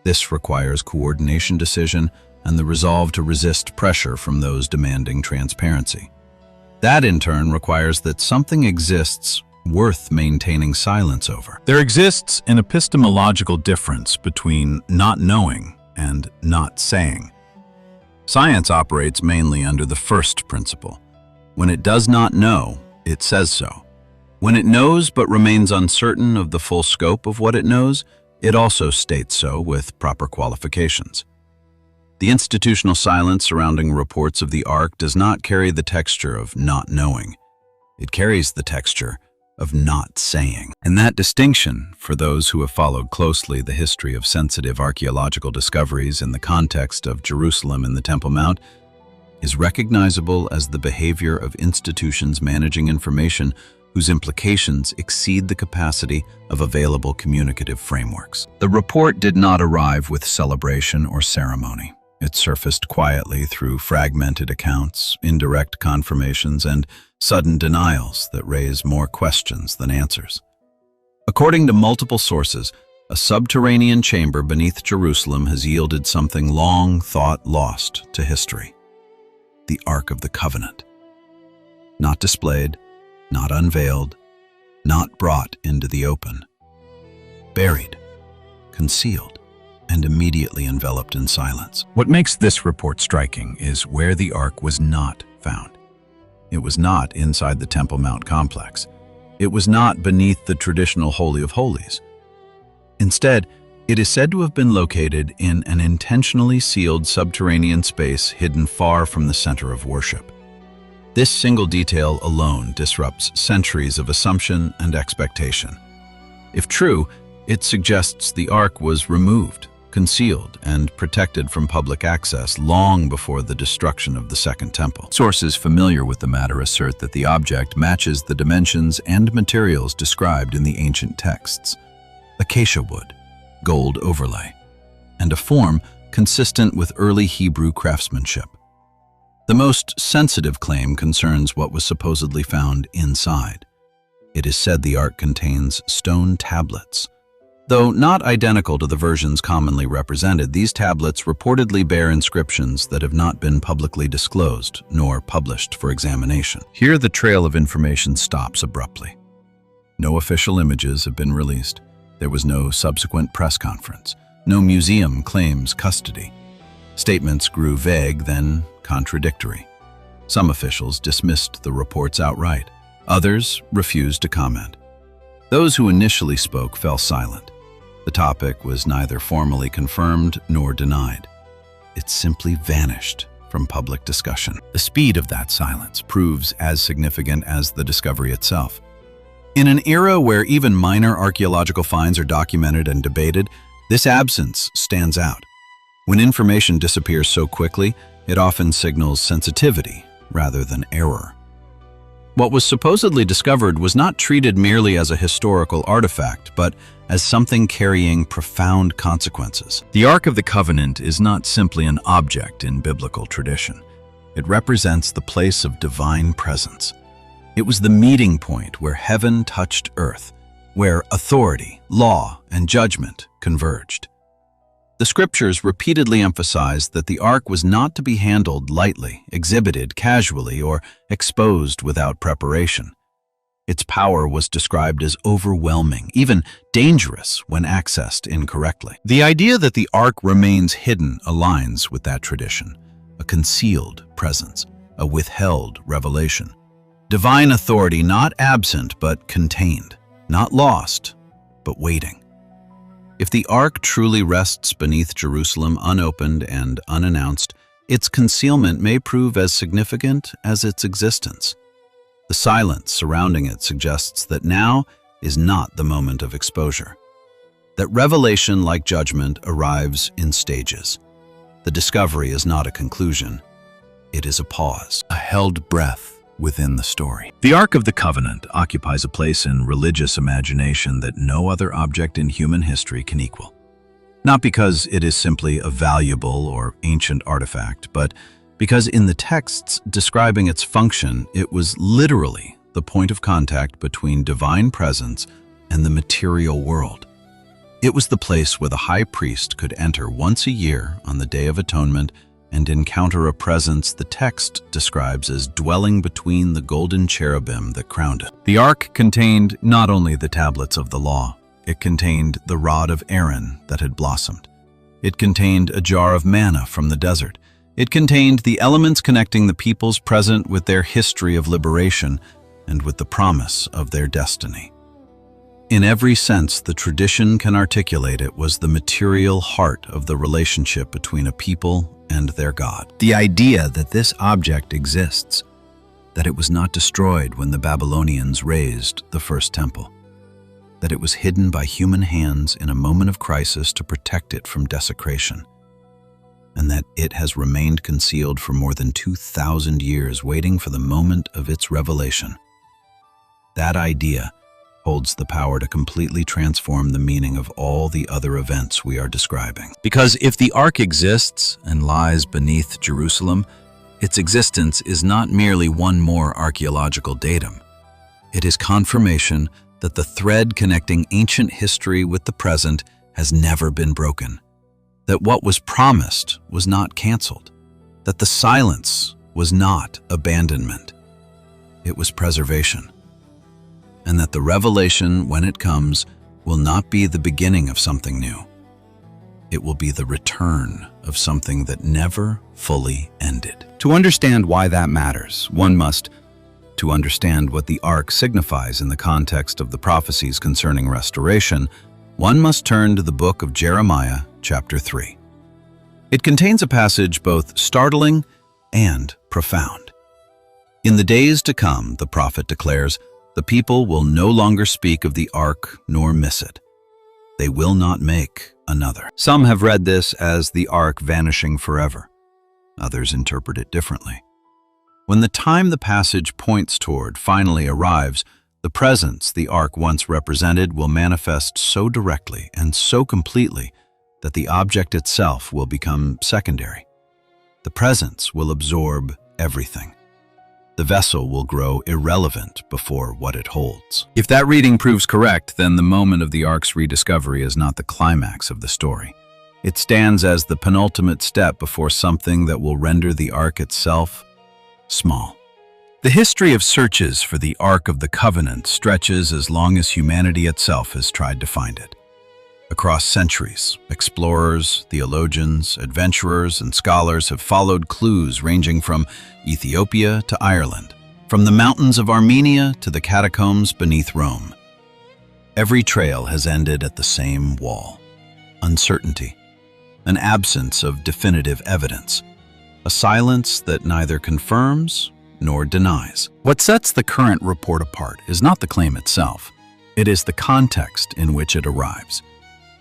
This requires coordination, decision, and the resolve to resist pressure from those demanding transparency. That, in turn, requires that something exists worth maintaining silence over. There exists an epistemological difference between not knowing and not saying. Science operates mainly under the first principle. When it does not know, it says so. When it knows but remains uncertain of the full scope of what it knows, it also states so with proper qualifications. The institutional silence surrounding reports of the Ark does not carry the texture of not knowing. It carries the texture of not saying. And that distinction, for those who have followed closely the history of sensitive archaeological discoveries in the context of Jerusalem and the Temple Mount, is recognizable as the behavior of institutions managing information whose implications exceed the capacity of available communicative frameworks. The report did not arrive with celebration or ceremony. It surfaced quietly through fragmented accounts, indirect confirmations, and sudden denials that raise more questions than answers. According to multiple sources, a subterranean chamber beneath Jerusalem has yielded something long thought lost to history: the Ark of the Covenant. Not displayed, not unveiled, not brought into the open. Buried, concealed, and immediately enveloped in silence. What makes this report striking is where the Ark was not found. It was not inside the Temple Mount complex. It was not beneath the traditional Holy of Holies. Instead, it is said to have been located in an intentionally sealed subterranean space hidden far from the center of worship. This single detail alone disrupts centuries of assumption and expectation. If true, it suggests the Ark was removed, concealed, and protected from public access long before the destruction of the Second Temple. Sources familiar with the matter assert that the object matches the dimensions and materials described in the ancient texts: acacia wood, gold overlay, and a form consistent with early Hebrew craftsmanship. The most sensitive claim concerns what was supposedly found inside. It is said the Ark contains stone tablets. Though not identical to the versions commonly represented, these tablets reportedly bear inscriptions that have not been publicly disclosed nor published for examination. Here the trail of information stops abruptly. No official images have been released. There was no subsequent press conference. No museum claims custody. Statements grew vague, then contradictory. Some officials dismissed the reports outright. Others refused to comment. Those who initially spoke fell silent. The topic was neither formally confirmed nor denied. It simply vanished from public discussion. The speed of that silence proves as significant as the discovery itself. In an era where even minor archaeological finds are documented and debated, this absence stands out. When information disappears so quickly, it often signals sensitivity rather than error. What was supposedly discovered was not treated merely as a historical artifact, but as something carrying profound consequences. The Ark of the Covenant is not simply an object in biblical tradition. It represents the place of divine presence. It was the meeting point where heaven touched earth, where authority, law, and judgment converged. The scriptures repeatedly emphasized that the Ark was not to be handled lightly, exhibited casually, or exposed without preparation. Its power was described as overwhelming, even dangerous when accessed incorrectly. The idea that the Ark remains hidden aligns with that tradition: a concealed presence, a withheld revelation. Divine authority not absent but contained, not lost but waiting. If the ark truly rests beneath Jerusalem unopened and unannounced, its concealment may prove as significant as its existence. The silence surrounding it suggests that now is not the moment of exposure. That revelation, like judgment, arrives in stages. The discovery is not a conclusion. It is a pause, a held breath within the story. The Ark of the Covenant occupies a place in religious imagination that no other object in human history can equal. Not because it is simply a valuable or ancient artifact, but because in the texts describing its function, it was literally the point of contact between divine presence and the material world. It was the place where the high priest could enter once a year on the Day of Atonement and encounter a presence the text describes as dwelling between the golden cherubim that crowned it. The ark contained not only the tablets of the law, it contained the rod of Aaron that had blossomed. It contained a jar of manna from the desert. It contained the elements connecting the peoples present with their history of liberation and with the promise of their destiny. In every sense the tradition can articulate, it was the material heart of the relationship between a people and their God. The idea that this object exists, that it was not destroyed when the Babylonians razed the first temple, that it was hidden by human hands in a moment of crisis to protect it from desecration, and that it has remained concealed for more than 2,000 years, waiting for the moment of its revelation. That idea holds the power to completely transform the meaning of all the other events we are describing. Because if the ark exists and lies beneath Jerusalem, its existence is not merely one more archaeological datum. It is confirmation that the thread connecting ancient history with the present has never been broken, that what was promised was not canceled, that the silence was not abandonment, it was preservation, and that the revelation, when it comes, will not be the beginning of something new. It will be the return of something that never fully ended. To understand why that matters, one must to understand what the ark signifies in the context of the prophecies concerning restoration, one must turn to the book of Jeremiah, chapter 3. It contains a passage both startling and profound. In the days to come, the prophet declares, the people will no longer speak of the ark nor miss it. They will not make another. Some have read this as the ark vanishing forever. Others interpret it differently. When the time the passage points toward finally arrives, the presence the ark once represented will manifest so directly and so completely that the object itself will become secondary. The presence will absorb everything. The vessel will grow irrelevant before what it holds. If that reading proves correct, then the moment of the ark's rediscovery is not the climax of the story. It stands as the penultimate step before something that will render the ark itself small. The history of searches for the Ark of the Covenant stretches as long as humanity itself has tried to find it. Across centuries, explorers, theologians, adventurers, and scholars have followed clues ranging from Ethiopia to Ireland, from the mountains of Armenia to the catacombs beneath Rome. Every trail has ended at the same wall: uncertainty, an absence of definitive evidence, a silence that neither confirms nor denies. What sets the current report apart is not the claim itself. It is the context in which it arrives.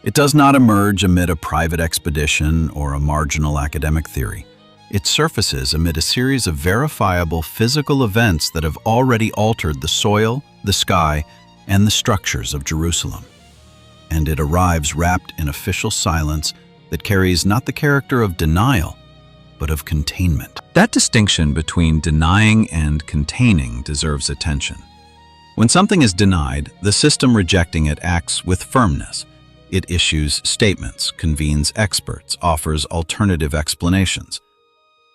It does not emerge amid a private expedition or a marginal academic theory. It surfaces amid a series of verifiable physical events that have already altered the soil, the sky, and the structures of Jerusalem. And it arrives wrapped in official silence that carries not the character of denial, but of containment. That distinction between denying and containing deserves attention. When something is denied, the system rejecting it acts with firmness. It issues statements, convenes experts, offers alternative explanations.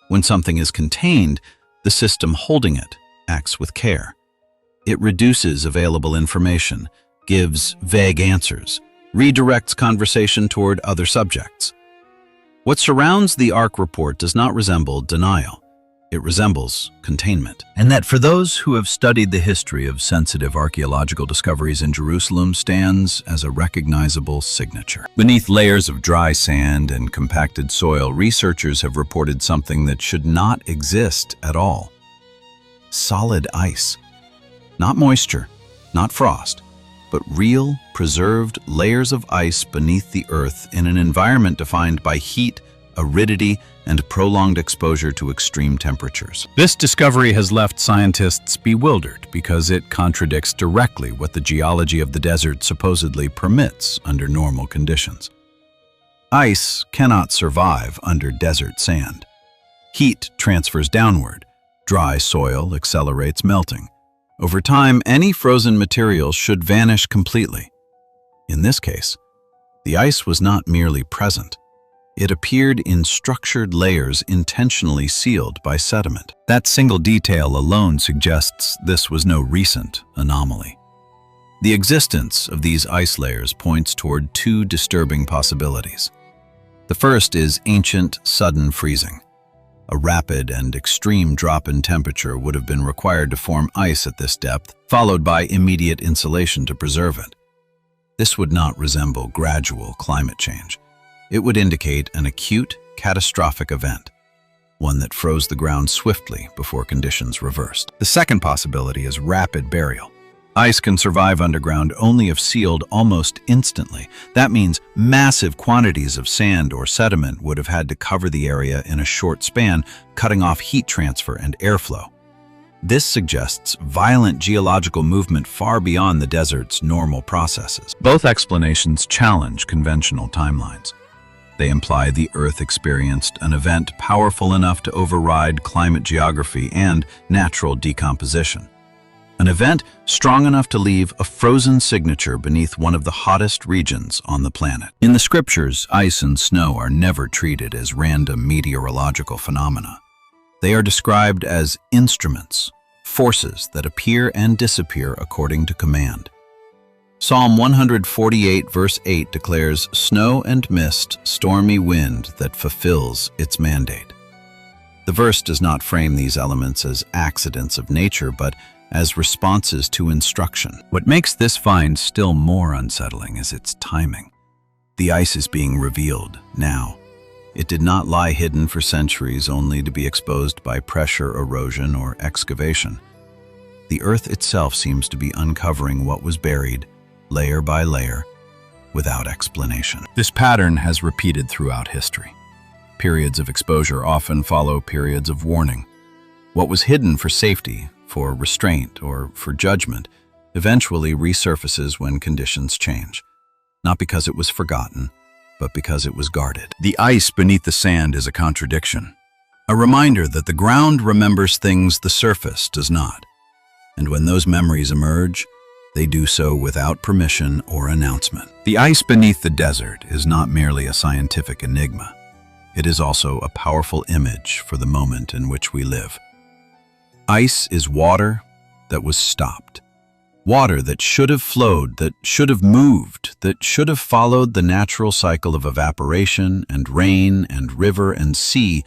When something is contained, the system holding it acts with care. It reduces available information, gives vague answers, redirects conversation toward other subjects. What surrounds the Ark report does not resemble denial. It resembles containment. And that for those who have studied the history of sensitive archaeological discoveries in Jerusalem stands as a recognizable signature. Beneath layers of dry sand and compacted soil, researchers have reported something that should not exist at all. Solid ice. Not moisture, not frost, but real, preserved layers of ice beneath the earth in an environment defined by heat, aridity, and prolonged exposure to extreme temperatures. This discovery has left scientists bewildered because it contradicts directly what the geology of the desert supposedly permits under normal conditions. Ice cannot survive under desert sand. Heat transfers downward. Dry soil accelerates melting. Over time, any frozen material should vanish completely. In this case, the ice was not merely present. It appeared in structured layers intentionally sealed by sediment. That single detail alone suggests this was no recent anomaly. The existence of these ice layers points toward two disturbing possibilities. The first is ancient, sudden freezing. A rapid and extreme drop in temperature would have been required to form ice at this depth, followed by immediate insulation to preserve it. This would not resemble gradual climate change. It would indicate an acute, catastrophic event, one that froze the ground swiftly before conditions reversed. The second possibility is rapid burial. Ice can survive underground only if sealed almost instantly. That means massive quantities of sand or sediment would have had to cover the area in a short span, cutting off heat transfer and airflow. This suggests violent geological movement far beyond the desert's normal processes. Both explanations challenge conventional timelines. They imply the Earth experienced an event powerful enough to override climate geography and natural decomposition. An event strong enough to leave a frozen signature beneath one of the hottest regions on the planet. In the scriptures, ice and snow are never treated as random meteorological phenomena. They are described as instruments, forces that appear and disappear according to command. Psalm 148 verse 8 declares, "Snow and mist, stormy wind that fulfills its mandate." The verse does not frame these elements as accidents of nature, but as responses to instruction. What makes this find still more unsettling is its timing. The ice is being revealed now. It did not lie hidden for centuries only to be exposed by pressure, erosion, or excavation. The earth itself seems to be uncovering what was buried, layer by layer, without explanation. This pattern has repeated throughout history. Periods of exposure often follow periods of warning. What was hidden for safety, for restraint, or for judgment eventually resurfaces when conditions change, not because it was forgotten, but because it was guarded. The ice beneath the sand is a contradiction, a reminder that the ground remembers things the surface does not. And when those memories emerge, they do so without permission or announcement. The ice beneath the desert is not merely a scientific enigma. It is also a powerful image for the moment in which we live. Ice is water that was stopped. Water that should have flowed, that should have moved, that should have followed the natural cycle of evaporation and rain and river and sea,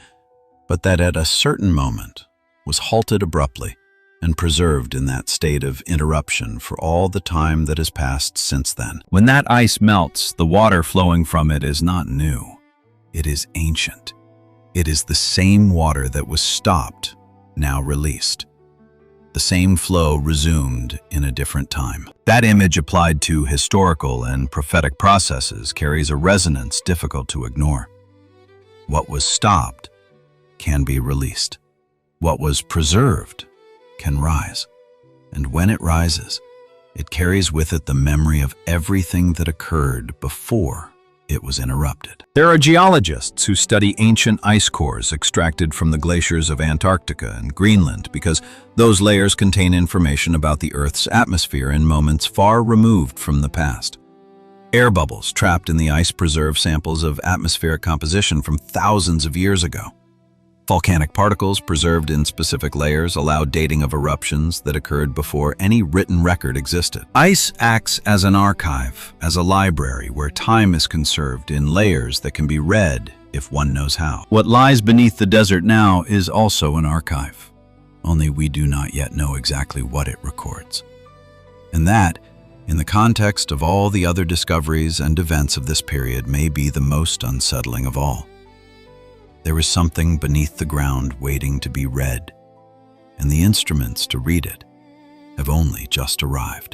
but that at a certain moment was halted abruptly and preserved in that state of interruption for all the time that has passed since then. When that ice melts, the water flowing from it is not new. It is ancient. It is the same water that was stopped, now released. The same flow resumed in a different time. That image applied to historical and prophetic processes carries a resonance difficult to ignore. What was stopped can be released. What was preserved can rise. And when it rises, it carries with it the memory of everything that occurred before it was interrupted. There are geologists who study ancient ice cores extracted from the glaciers of Antarctica and Greenland because those layers contain information about the Earth's atmosphere in moments far removed from the past. Air bubbles trapped in the ice preserve samples of atmospheric composition from thousands of years ago. Volcanic particles preserved in specific layers allow dating of eruptions that occurred before any written record existed. Ice acts as an archive, as a library where time is conserved in layers that can be read if one knows how. What lies beneath the desert now is also an archive, only we do not yet know exactly what it records. And that, in the context of all the other discoveries and events of this period, may be the most unsettling of all. There is something beneath the ground waiting to be read, and the instruments to read it have only just arrived.